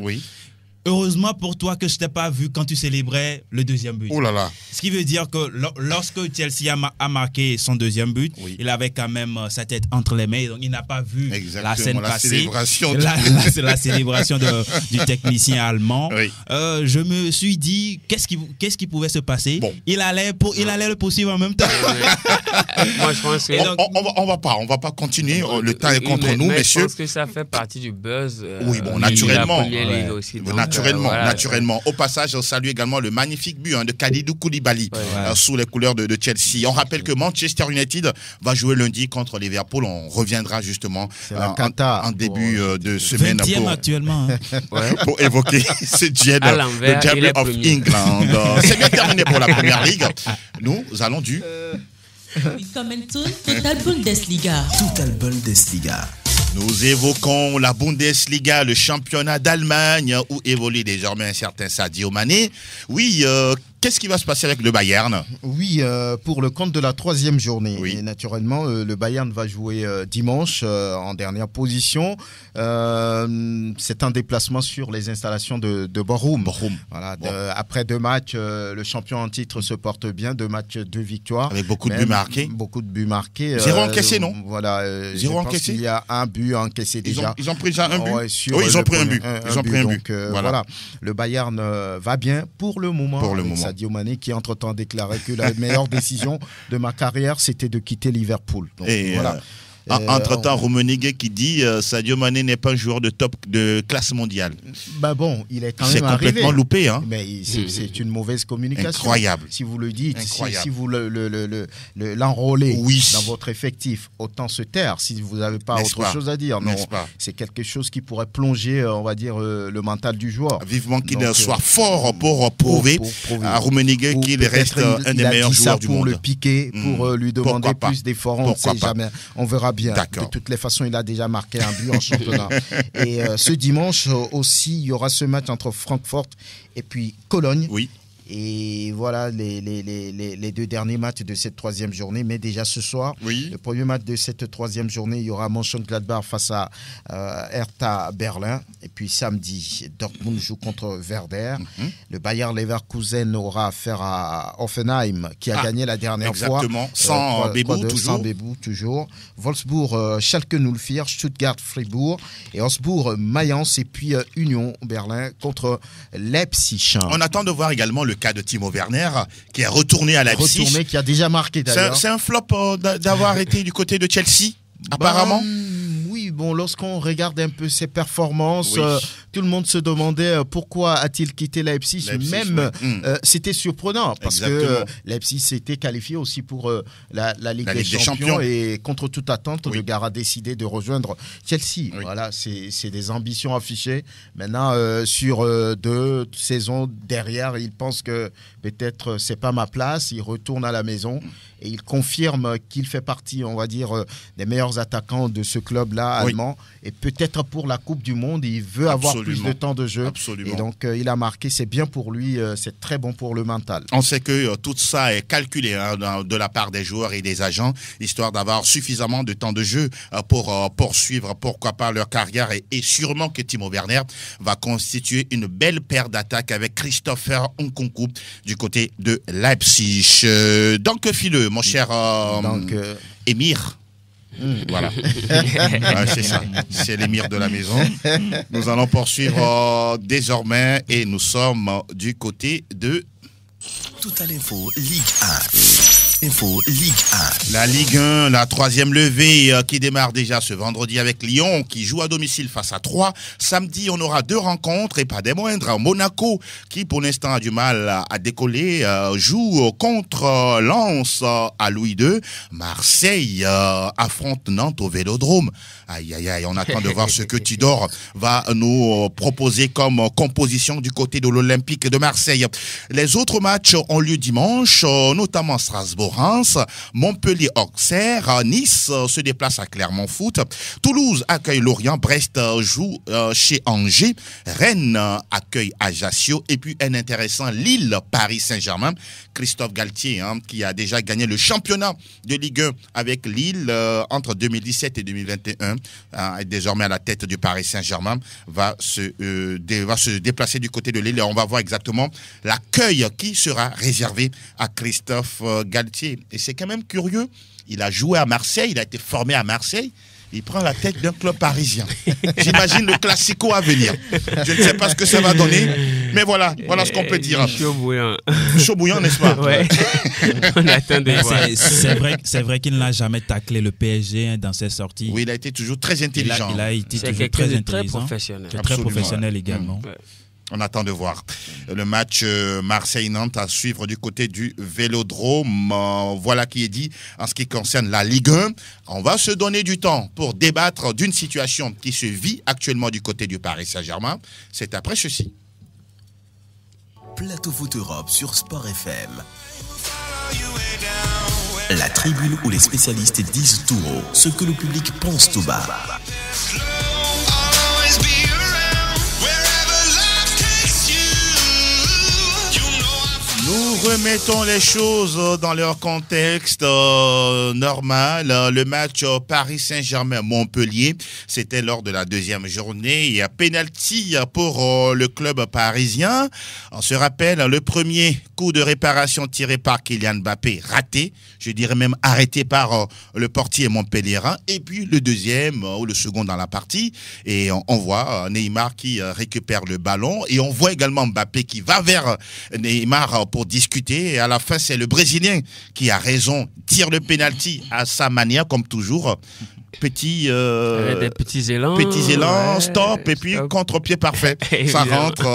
heureusement pour toi que je t'ai pas vu quand tu célébrais le deuxième but. Oh là là. Ce qui veut dire que lorsque Chelsea a marqué son deuxième but, il avait quand même sa tête entre les mains, donc il n'a pas vu la scène passée, célébration la célébration du technicien allemand. Je me suis dit qu'est-ce qui pouvait se passer. Il allait le poursuivre en même temps. Moi je pense que on va pas continuer. Le temps est contre nous, messieurs. Je pense que ça fait partie du buzz. Naturellement. Aussi, Naturellement. Au passage, on salue également le magnifique but de Kalidou Koulibaly sous les couleurs de Chelsea. On rappelle que Manchester United va jouer lundi contre Liverpool. On reviendra justement en début de semaine pour évoquer ce duel, le Derby of England. C'est bien terminé pour la Première Ligue. Nous allons du... Willkommen zu Total Bundesliga. Total Bundesliga. Nous évoquons la Bundesliga, le championnat d'Allemagne, où évolue désormais un certain Sadio Mané. Oui, qu'est-ce qui va se passer avec le Bayern? Oui, pour le compte de la 3e journée. Oui. Et naturellement, le Bayern va jouer dimanche en dernière position. C'est un déplacement sur les installations de Bochum. Voilà, après 2 matchs, le champion en titre se porte bien. 2 matchs, 2 victoires. Avec beaucoup de buts marqués. Beaucoup de buts marqués. 0 encaissé, non? Voilà. 0 encaissé. Il y a un but encaissé déjà. Ils ont pris déjà un but. Ils ont pris un but. Donc, voilà. Le Bayern va bien pour le moment. Sadio Mané qui entre-temps a déclaré que la meilleure décision de ma carrière, c'était de quitter Liverpool. Donc, voilà. Entre-temps, Rummenigge qui dit Sadio Mané n'est pas un joueur de classe mondiale. Bah bon, il est quand même c'est complètement arrivé. Loupé. Hein. Mais c'est une mauvaise communication. Incroyable. Si vous le dites, si vous l'enrôlez dans votre effectif, autant se taire si vous n'avez pas autre chose à dire. Non, c'est quelque chose qui pourrait plonger, on va dire, le mental du joueur. Vivement qu'il soit fort pour prouver à Rummenigge qu'il reste un des meilleurs joueurs du monde. Pour le piquer, pour lui demander plus d'efforts, on ne sait jamais. On verra bien. D'accord. De toutes les façons, il a déjà marqué un but en championnat. Et ce dimanche aussi, il y aura ce match entre Francfort et puis Cologne. Oui. Et voilà les 2 derniers matchs de cette 3e journée. Mais déjà ce soir, le premier match de cette 3e journée, il y aura Mönchengladbach face à Hertha Berlin. Et puis samedi, Dortmund joue contre Werder. Le Bayer Leverkusen aura affaire à Hoffenheim qui a gagné la dernière fois. Exactement, sans Bébou toujours. Wolfsburg, Schalke 04, Stuttgart Fribourg et Augsbourg Mayence et puis Union Berlin contre Leipzig. On attend de voir également le cas de Timo Werner qui est retourné à Leipzig. Qui a déjà marqué d'ailleurs. C'est un flop d'avoir été du côté de Chelsea, apparemment. Oui, bon, lorsqu'on regarde un peu ses performances, tout le monde se demandait pourquoi a-t-il quitté Leipzig. C'était surprenant parce que Leipzig s'était qualifié aussi pour la Ligue des Champions et contre toute attente, le gars a décidé de rejoindre Chelsea. Voilà, c'est des ambitions affichées. Maintenant, sur 2 saisons derrière, il pense que peut-être c'est pas ma place. Il retourne à la maison et il confirme qu'il fait partie, on va dire, des meilleurs attaquants de ce club-là allemand. Et peut-être pour la Coupe du Monde, il veut avoir plus de temps de jeu. Absolument. Et donc, il a marqué, c'est bien pour lui, c'est très bon pour le mental. On sait que tout ça est calculé de la part des joueurs et des agents, histoire d'avoir suffisamment de temps de jeu pour poursuivre, pourquoi pas, leur carrière. Et sûrement que Timo Werner va constituer une belle paire d'attaques avec Christopher Nkunku du côté de Leipzig. Donc, Phileux, mon cher Émir. Voilà, c'est ça, c'est l'émir de la maison. Nous allons poursuivre désormais et nous sommes du côté de Total Info Ligue 1. Info Ligue 1. La Ligue 1, la troisième levée qui démarre déjà ce vendredi avec Lyon qui joue à domicile face à Troyes. Samedi, on aura 2 rencontres et pas des moindres. Monaco qui pour l'instant a du mal à décoller joue contre Lens à Louis II. Marseille affronte Nantes au Vélodrome. Aïe aïe aïe, on attend de voir ce que Tudor va nous proposer comme composition du côté de l'Olympique de Marseille. Les autres matchs ont lieu dimanche, notamment Strasbourg-Reims, Montpellier-Auxerre, Nice se déplace à Clermont-Foot, Toulouse accueille Lorient, Brest joue chez Angers, Rennes accueille Ajaccio et puis un intéressant Lille-Paris-Saint-Germain. Christophe Galtier qui a déjà gagné le championnat de Ligue 1 avec Lille entre 2017 et 2021, est désormais à la tête du Paris Saint-Germain, va se déplacer du côté de Lille et on va voir exactement l'accueil qui sera réservé à Christophe Galtier. Et c'est quand même curieux, il a joué à Marseille, il a été formé à Marseille, il prend la tête d'un club parisien. J'imagine le classico à venir. Je ne sais pas ce que ça va donner, mais voilà ce qu'on peut dire. Chaud bouillant. Chaud bouillant, n'est-ce pas? Ouais. On attend de voir. C'est vrai qu'il n'a jamais taclé le PSG dans ses sorties. Oui, il a été toujours très intelligent. Il a été c'est toujours très intelligent. Très professionnel. Très professionnel également. Ouais. On attend de voir. Le match Marseille-Nantes à suivre du côté du Vélodrome. Voilà qui est dit en ce qui concerne la Ligue 1. On va se donner du temps pour débattre d'une situation qui se vit actuellement du côté du Paris Saint-Germain. C'est après ceci. Plateau Foot Europe sur Sport FM. La tribune où les spécialistes disent tout haut ce que le public pense tout bas. Nous remettons les choses dans leur contexte normal. Le match Paris Saint-Germain-Montpellier, c'était lors de la deuxième journée. Il y a pénalty pour le club parisien. On se rappelle, le premier coup de réparation tiré par Kylian Mbappé, raté. Je dirais même arrêté par le portier montpelliérain. Et puis le deuxième ou le second dans la partie. Et on voit Neymar qui récupère le ballon. Et on voit également Mbappé qui va vers Neymar pour discuter et à la fin c'est le Brésilien qui a raison, tire le penalty à sa manière comme toujours, des petits élans, stop et puis contre-pied parfait. Ça rentre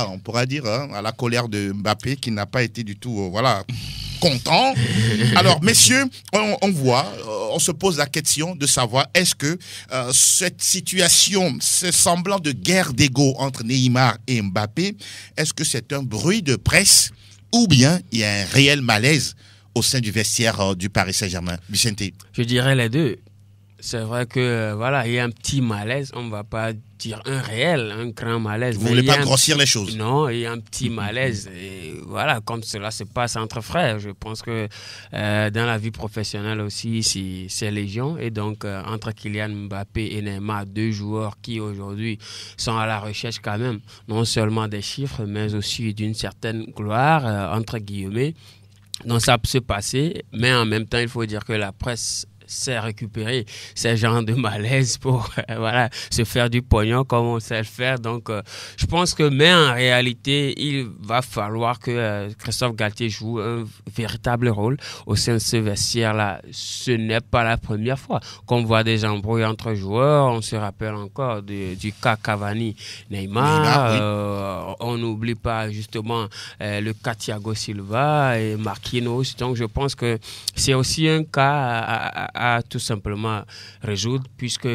on pourra dire à la colère de Mbappé qui n'a pas été du tout content. Alors messieurs, on se pose la question de savoir est-ce que cette situation, ce semblant de guerre d'ego entre Neymar et Mbappé, est-ce que c'est un bruit de presse ou bien il y a un réel malaise au sein du vestiaire du Paris Saint-Germain? Vicente? Je dirais les deux. C'est vrai que il y a un petit malaise, on ne va pas dire un grand malaise. Vous ne voulez pas grossir les choses? Non, il y a un petit malaise. Et comme cela se passe entre frères. Je pense que dans la vie professionnelle aussi, c'est légion. Et donc, entre Kylian Mbappé et Neymar, 2 joueurs qui aujourd'hui sont à la recherche quand même, non seulement des chiffres, mais aussi d'une certaine gloire, entre guillemets. Donc, ça peut se passer. Mais en même temps, il faut dire que la presse c'est récupérer ces genres de malaise pour se faire du pognon comme on sait le faire. Donc, je pense que, mais en réalité, il va falloir que Christophe Galtier joue un véritable rôle au sein de ce vestiaire-là. Ce n'est pas la première fois qu'on voit des embrouilles entre joueurs. On se rappelle encore du cas Cavani-Neymar. On n'oublie pas justement le cas Thiago Silva et Marquinhos. Donc, je pense que c'est aussi un cas à tout simplement résoudre, puisque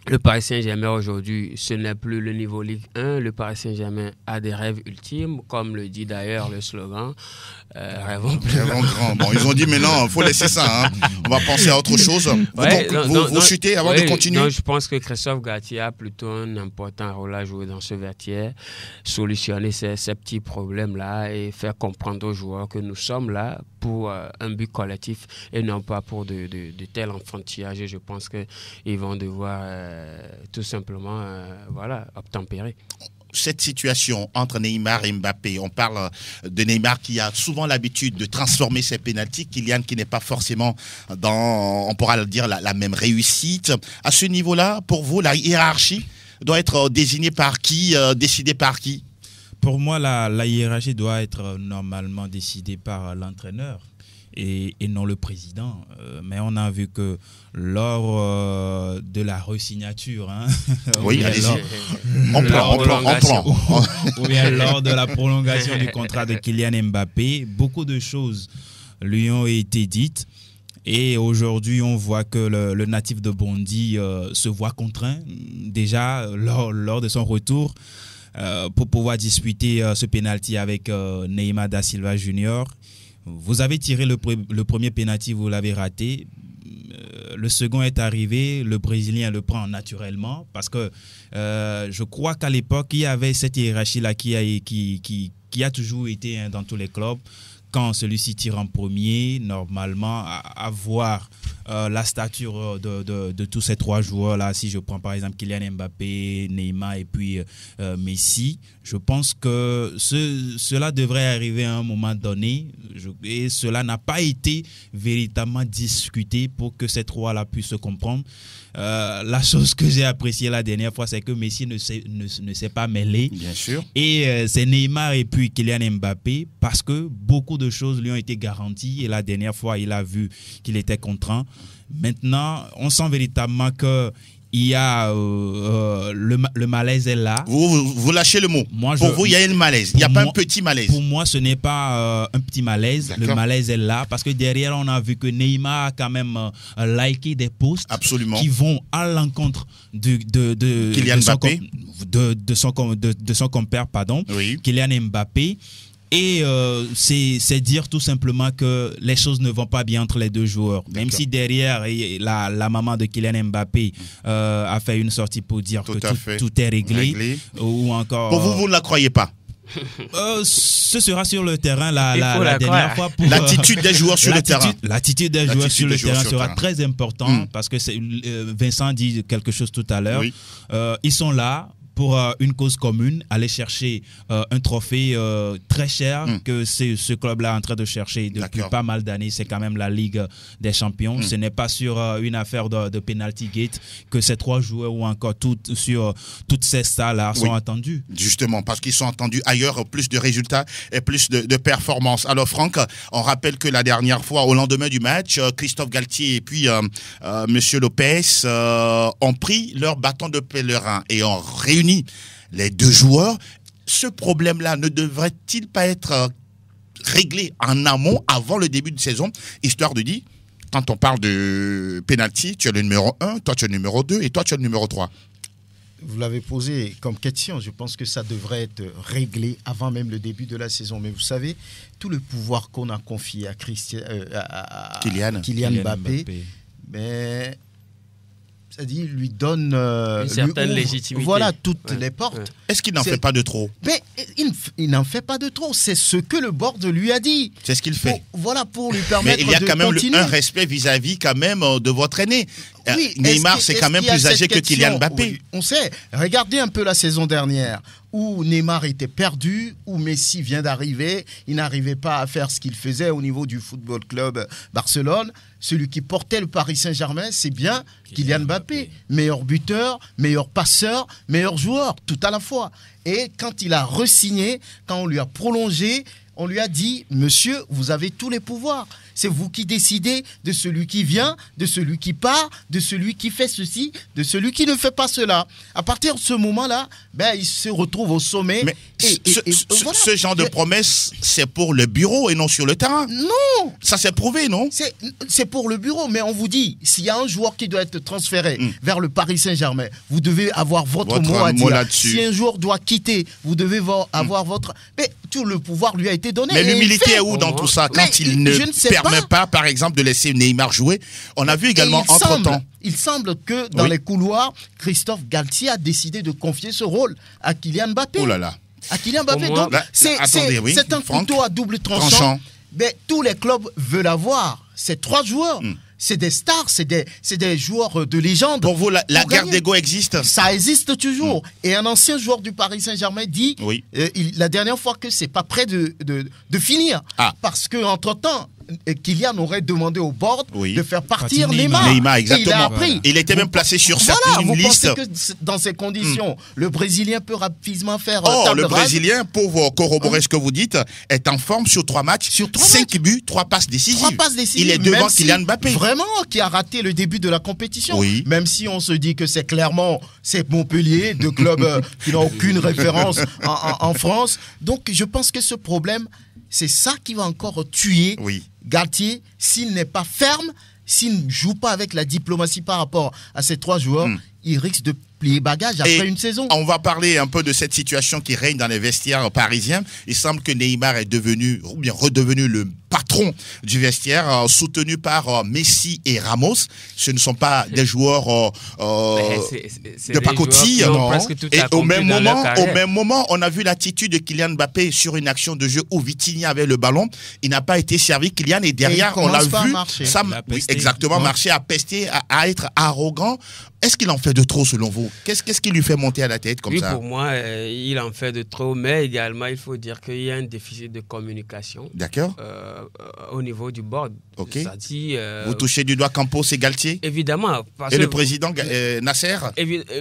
Le Paris Saint-Germain aujourd'hui, ce n'est plus le niveau Ligue 1. Le Paris Saint-Germain a des rêves ultimes, comme le dit d'ailleurs le slogan. Rêvons plus. Rêvons grand. Bon, ils ont dit mais non, il faut laisser ça. Hein. On va penser à autre chose. Vous chutez avant de continuer. Non, je pense que Christophe Galtier a plutôt un important rôle à jouer dans ce vestiaire, solutionner ces petits problèmes-là et faire comprendre aux joueurs que nous sommes là pour un but collectif et non pas pour de tels enfantillages. Je pense qu'ils vont devoir tout simplement obtempérer. Cette situation entre Neymar et Mbappé, on parle de Neymar qui a souvent l'habitude de transformer ses pénaltys, Kylian qui n'est pas forcément dans, on pourra le dire, la même réussite. À ce niveau-là, pour vous, la hiérarchie doit être désignée par qui, décidée par qui? Pour moi, la hiérarchie doit être normalement décidée par l'entraîneur et non le président. Mais on a vu que lors de la resignature, oui, on prend. Ou bien lors de la prolongation du contrat de Kylian Mbappé, beaucoup de choses lui ont été dites. Et aujourd'hui, on voit que le natif de Bondy se voit contraint, déjà lors de son retour, pour pouvoir disputer ce pénalty avec Neymar da Silva Junior. Vous avez tiré le premier pénalty, vous l'avez raté. Le second est arrivé, le Brésilien le prend naturellement parce que je crois qu'à l'époque, il y avait cette hiérarchie-là qui a toujours été dans tous les clubs. Quand celui-ci tire en premier, normalement, avoir la stature de tous ces trois joueurs-là, si je prends par exemple Kylian Mbappé, Neymar et puis Messi, je pense que cela devrait arriver à un moment donné et cela n'a pas été véritablement discuté pour que ces trois-là puissent se comprendre. La chose que j'ai appréciée la dernière fois, c'est que Messi ne s'est pas mêlé. Bien sûr. Et c'est Neymar et puis Kylian Mbappé parce que beaucoup de choses lui ont été garanties et la dernière fois, il a vu qu'il était contraint. Maintenant, on sent véritablement que il y a le malaise est là. Vous lâchez le mot. Pour vous, il y a un malaise. Il n'y a pas un petit malaise. Pour moi, ce n'est pas un petit malaise. D'accord. Le malaise est là parce que derrière, on a vu que Neymar a quand même liké des posts qui vont à l'encontre de Kylian Mbappé. De son compère, oui. Kylian Mbappé. Et c'est dire tout simplement que les choses ne vont pas bien entre les deux joueurs. D'accord. Même si derrière, la maman de Kylian Mbappé a fait une sortie pour dire que tout est réglé. Ou encore, pour vous ne la croyez pas? Ce sera sur le terrain la dernière fois. L'attitude des joueurs sur le terrain. L'attitude des joueurs sur le terrain sera très importante parce que Vincent dit quelque chose tout à l'heure. Oui. Ils sont là pour une cause commune, aller chercher un trophée très cher que ce club-là est en train de chercher depuis pas mal d'années. C'est quand même la Ligue des Champions. Ce n'est pas sur une affaire de penalty gate que ces trois joueurs ou encore sur toutes ces stars-là sont attendus. Justement, parce qu'ils sont attendus ailleurs, plus de résultats et plus de performances. Alors Franck, on rappelle que la dernière fois, au lendemain du match, Christophe Galtier et puis Monsieur Lopez ont pris leur bâton de pèlerin et ont réuni les deux joueurs. Ce problème-là ne devrait-il pas être réglé en amont, avant le début de saison, histoire de dire, quand on parle de penalty, tu es le numéro 1, toi tu es le numéro 2 et toi tu es le numéro 3. Vous l'avez posé comme question. Je pense que ça devrait être réglé avant même le début de la saison. Mais vous savez, tout le pouvoir qu'on a confié à Kylian Mbappé. Mais c'est-à-dire, lui donne une certaine légitimité. Voilà, toutes les portes. Est-ce qu'il n'en fait pas de trop? Mais il n'en fait pas de trop. C'est ce que le board lui a dit. C'est ce qu'il fait. Pour lui permettre de continuer. Mais il y a quand même un respect vis-à-vis quand même de votre aîné. Oui, Neymar, c'est quand même plus âgé que Kylian Mbappé. Oui, on sait. Regardez un peu la saison dernière où Neymar était perdu, où Messi vient d'arriver. Il n'arrivait pas à faire ce qu'il faisait au niveau du Football Club Barcelone. Celui qui portait le Paris Saint-Germain, c'est bien Kylian Mbappé. Meilleur buteur, meilleur passeur, meilleur joueur, tout à la fois. Et quand il a re-signé, quand on lui a prolongé, on lui a dit, monsieur, vous avez tous les pouvoirs. C'est vous qui décidez de celui qui vient, de celui qui part, de celui qui fait ceci, de celui qui ne fait pas cela. À partir de ce moment-là, il se retrouve au sommet. Mais voilà. ce genre de promesse, c'est pour le bureau et non sur le terrain. Non. Ça s'est prouvé, non? C'est pour le bureau, mais on vous dit, s'il y a un joueur qui doit être transféré vers le Paris Saint-Germain, vous devez avoir votre mot à dire. Si un joueur doit quitter, vous devez avoir votre... Mais tout le pouvoir lui a été donné. Mais l'humilité est où dans tout ça quand il ne permet pas, par exemple, de laisser Neymar jouer? On a vu également entre-temps. Il semble que dans les couloirs, Christophe Galtier a décidé de confier ce rôle à Kylian Mbappé. Oh là là. À Kylian Mbappé. Donc, c'est un couteau à double tranchant. Mais tous les clubs veulent avoir ces 3 joueurs. C'est des stars, c'est des joueurs de légende. Pour vous, la guerre d'ego existe? Ça existe toujours. Et un ancien joueur du Paris Saint-Germain dit, la dernière fois, que c'est pas prêt de finir. Parce qu'entre-temps, Kylian aurait demandé au board de faire partir Neymar. Exactement. Il a appris. Il était même placé sur cette vous liste. Pensez que dans ces conditions, le Brésilien peut rapidement faire le Brésilien, pour vous corroborer ce que vous dites, est en forme sur 3 matchs. 5 buts, 3 passes décisives. Il est devant Kylian Mbappé. Vraiment, qui a raté le début de la compétition. Même si on se dit que c'est Montpellier, 2 clubs qui n'ont aucune référence en France. Donc, je pense que ce problème, c'est ça qui va encore tuer Galtier s'il n'est pas ferme, s'il ne joue pas avec la diplomatie par rapport à ces 3 joueurs. Il risque de plier bagage après une saison. On va parler un peu de cette situation qui règne dans les vestiaires parisiens. Il semble que Neymar est redevenu le patron du vestiaire, soutenu par Messi et Ramos. Ce ne sont pas des joueurs de pacotille. Et au même moment, on a vu l'attitude de Kylian Mbappé sur une action de jeu où Vitinha avait le ballon. Il n'a pas été servi. Kylian est derrière. On l'a vu. Marcher à pester, à être arrogant. Est-ce qu'il en fait de trop selon vous? Qu'est-ce qui lui fait monter à la tête comme ça? Pour moi, il en fait de trop, mais également, il faut dire qu'il y a un déficit de communication. D'accord. Au niveau du board. Ok. Vous touchez du doigt Campos et Galtier? Évidemment. Et le président Nasser?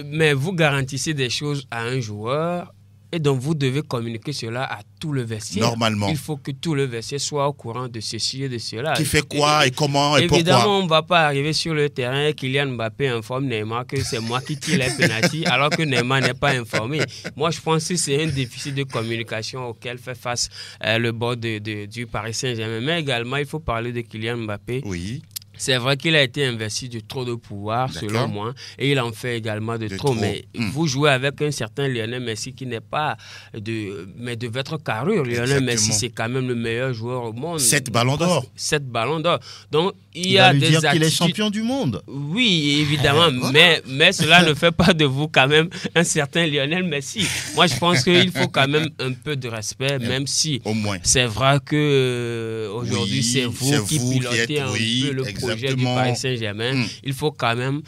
Mais vous garantissez des choses à un joueur. Et donc, vous devez communiquer cela à tout le vestiaire. Normalement. Il faut que tout le vestiaire soit au courant de ceci et de cela. Qui fait quoi et comment et pourquoi? Évidemment, on ne va pas arriver sur le terrain et Kylian Mbappé informe Neymar que c'est moi qui tire les pénaltys alors que Neymar n'est pas informé. Moi, je pense que c'est un déficit de communication auquel fait face le board du Paris Saint-Germain. Mais également, il faut parler de Kylian Mbappé. Oui. C'est vrai qu'il a été investi de trop de pouvoir, selon moi, et il en fait également de trop. Mais vous jouez avec un certain Lionel Messi qui n'est pas de votre carrure. Lionel Messi, c'est quand même le meilleur joueur au monde. 7 ballons d'or. 7 ballons d'or. Donc, il y a des attitudes... qu'il est champion du monde. Oui, évidemment, mais cela ne fait pas de vous quand même un certain Lionel Messi. Moi, je pense qu'il faut quand même un peu de respect, même si c'est vrai que aujourd'hui c'est vous qui pilotez un peu le projet du Paris Saint-Germain. Il faut quand même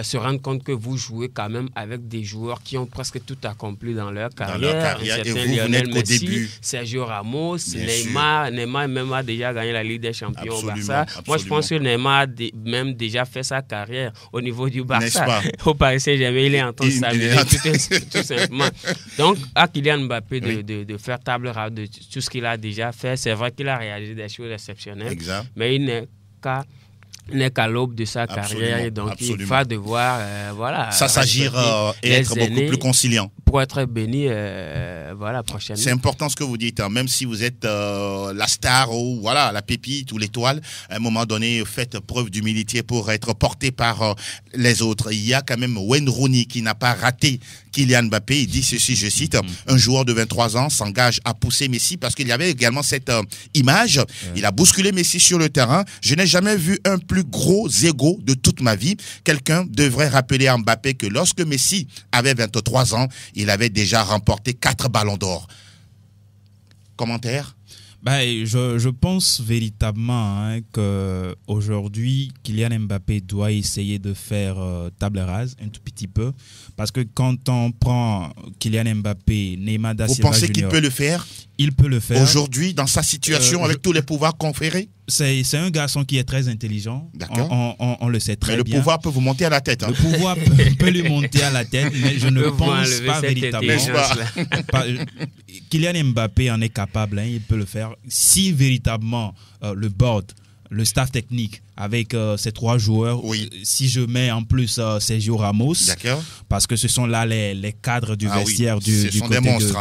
se rendre compte que vous jouez quand même avec des joueurs qui ont presque tout accompli dans leur carrière. Un certain Lionel Messi, Sergio Ramos, Neymar même a déjà gagné la Ligue des Champions au Barça. Moi, je pense que Neymar a même déjà fait sa carrière au niveau du Barça. Au Paris Saint-Germain, il est en train de s'amuser tout simplement. Donc, à Kylian Mbappé de faire table rase de tout ce qu'il a déjà fait, c'est vrai qu'il a réalisé des choses exceptionnelles, mais il n'est qu'à l'aube de sa carrière et donc il va devoir s'agir et être beaucoup plus conciliant pour être béni prochainement. C'est important ce que vous dites, hein. Même si vous êtes la star ou la pépite ou l'étoile, à un moment donné faites preuve d'humilité pour être porté par les autres. Il y a quand même Wayne Rooney qui n'a pas raté Kylian Mbappé. Il dit ceci, je cite, un joueur de 23 ans s'engage à pousser Messi, parce qu'il y avait également cette image. Il a bousculé Messi sur le terrain. Je n'ai jamais vu un plus gros ego de toute ma vie. Quelqu'un devrait rappeler à Mbappé que lorsque Messi avait 23 ans, il avait déjà remporté 4 ballons d'or. Commentaire? Je pense véritablement qu'aujourd'hui, Kylian Mbappé doit essayer de faire table rase un tout petit peu. Parce que quand on prend Kylian Mbappé, Neymar da Silva Junior... Vous pensez qu'il peut le faire? Il peut le faire. Aujourd'hui, dans sa situation, avec tous les pouvoirs conférés? C'est un garçon qui est très intelligent. On le sait très bien. Mais le pouvoir peut vous monter à la tête. Hein. Le pouvoir peut lui monter à la tête, mais je ne pense pas véritablement. Kylian Mbappé en est capable, il peut le faire. Si véritablement le board le staff technique avec ces 3 joueurs, si je mets en plus Sergio Ramos, parce que ce sont là les cadres du vestiaire du côté monstres,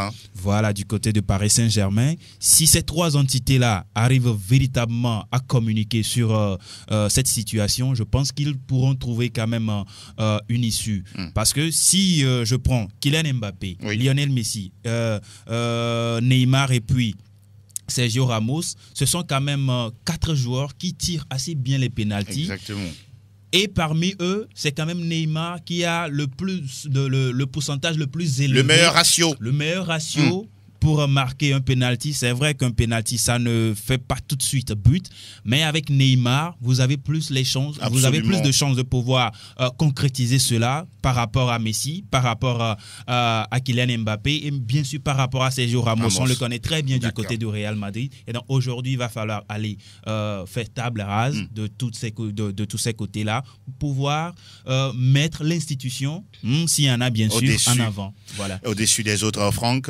du côté de Paris Saint-Germain. Si ces 3 entités-là arrivent véritablement à communiquer sur cette situation, je pense qu'ils pourront trouver quand même une issue. Parce que si je prends Kylian Mbappé, Lionel Messi, Neymar et puis Sergio Ramos, ce sont quand même 4 joueurs qui tirent assez bien les pénaltys. Exactement. Et parmi eux, c'est quand même Neymar qui a le pourcentage le plus élevé. Le meilleur ratio pour marquer un penalty. C'est vrai qu'un penalty, ça ne fait pas tout de suite but, mais avec Neymar, vous avez plus les chances, vous avez plus de chances de pouvoir concrétiser cela par rapport à Messi, par rapport à Kylian Mbappé et bien sûr par rapport à Sergio Ramos. On le connaît très bien du côté du Real Madrid. Et donc aujourd'hui, il va falloir aller faire table rase de tous ces côtés-là pour pouvoir mettre l'institution, s'il y en a bien sûr, en avant. Voilà. Au-dessus des autres, Franck,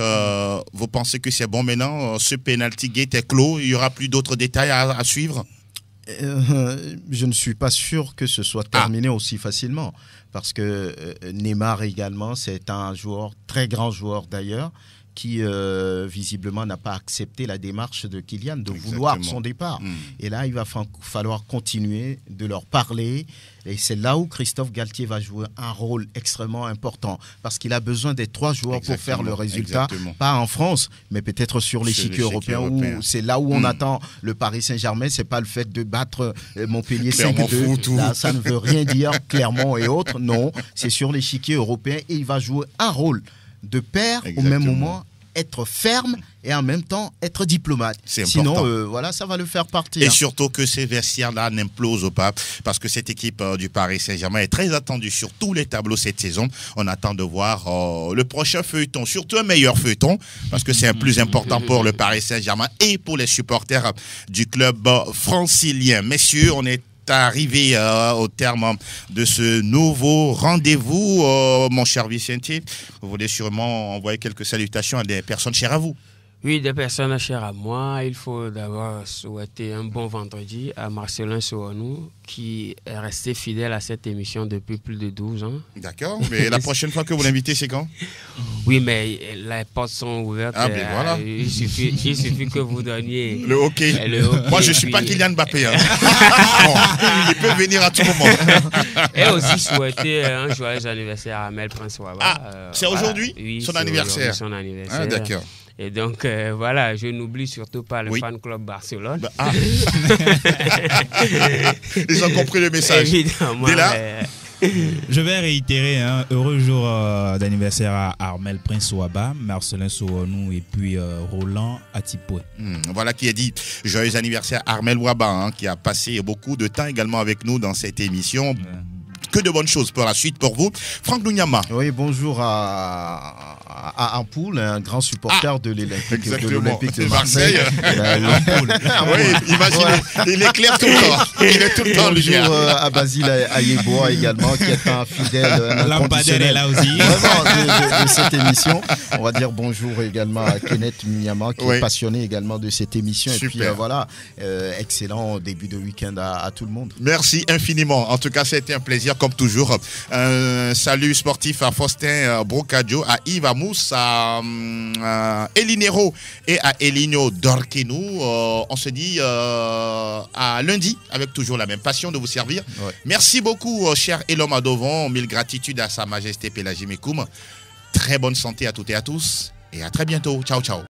vous pensez que c'est bon maintenant? Ce penalty gate est clos, il n'y aura plus d'autres détails à suivre? Je ne suis pas sûr que ce soit terminé aussi facilement, parce que Neymar également, c'est un joueur, très grand joueur d'ailleurs, qui visiblement n'a pas accepté la démarche de Kylian de vouloir son départ. Et là, il va falloir continuer de leur parler. Et c'est là où Christophe Galtier va jouer un rôle extrêmement important, parce qu'il a besoin des 3 joueurs pour faire le résultat, pas en France, mais peut-être sur l'échiquier européen, où c'est là où on attend le Paris Saint-Germain. C'est pas le fait de battre Montpellier 5-2. Là, ça ne veut rien dire, Clermont et autres. Non, c'est sur l'échiquier européen et il va jouer un rôle de père au même moment, être ferme et en même temps être diplomate. Sinon, ça va le faire partir. Et surtout que ces vestiaires-là n'implosent pas, parce que cette équipe du Paris Saint-Germain est très attendue sur tous les tableaux cette saison. On attend de voir le prochain feuilleton, surtout un meilleur feuilleton, parce que c'est un plus important pour le Paris Saint-Germain et pour les supporters du club francilien. Messieurs, on est arrivé au terme de ce nouveau rendez-vous. Mon cher Vicente, vous voulez sûrement envoyer quelques salutations à des personnes chères à vous. Oui, des personnes chères à moi. Il faut d'abord souhaiter un bon vendredi à Marcelin Souanou, qui est resté fidèle à cette émission depuis plus de 12 ans. D'accord, mais la prochaine fois que vous l'invitez, c'est quand? Oui, mais les portes sont ouvertes. Voilà. Il suffit que vous donniez le hockey. Moi, je ne suis pas Kylian Mbappé. Il peut venir à tout moment. Et aussi souhaiter un joyeux anniversaire à Armel Prince Ouaba. C'est aujourd'hui son anniversaire? Son anniversaire. D'accord. Et donc, je n'oublie surtout pas le fan club Barcelone. Ils ont compris le message. Évidemment. Je vais réitérer un heureux jour d'anniversaire à Armel Prince Ouaba, Marcelin Souanou et puis Roland Atipoué. Voilà qui est dit. Joyeux anniversaire Armel Ouaba, qui a passé beaucoup de temps également avec nous dans cette émission. Que de bonnes choses pour la suite pour vous. Franck Lunyama. Oui, bonjour à Ampoule, un grand supporter de l'Olympique de Marseille. Oui, imaginez, il éclaire tout le temps. Il est tout le temps lumière. Bonjour à Basile Ayeboa également, qui est un fidèle inconditionnel là aussi. Vraiment de cette émission. On va dire bonjour également à Kenneth Miyama, qui est passionné également de cette émission. Super. Et puis excellent début de week-end à tout le monde. Merci infiniment. En tout cas, c'était un plaisir comme toujours. Salut sportif à Faustin Brocadjo, à Yves Amous, à Elinero et à Elinio Dorquenou. On se dit à lundi avec toujours la même passion de vous servir. Ouais. Merci beaucoup, cher Elom Adovon. Mille gratitudes à Sa Majesté Pélagie Mekoum. Très bonne santé à toutes et à tous et à très bientôt. Ciao, ciao.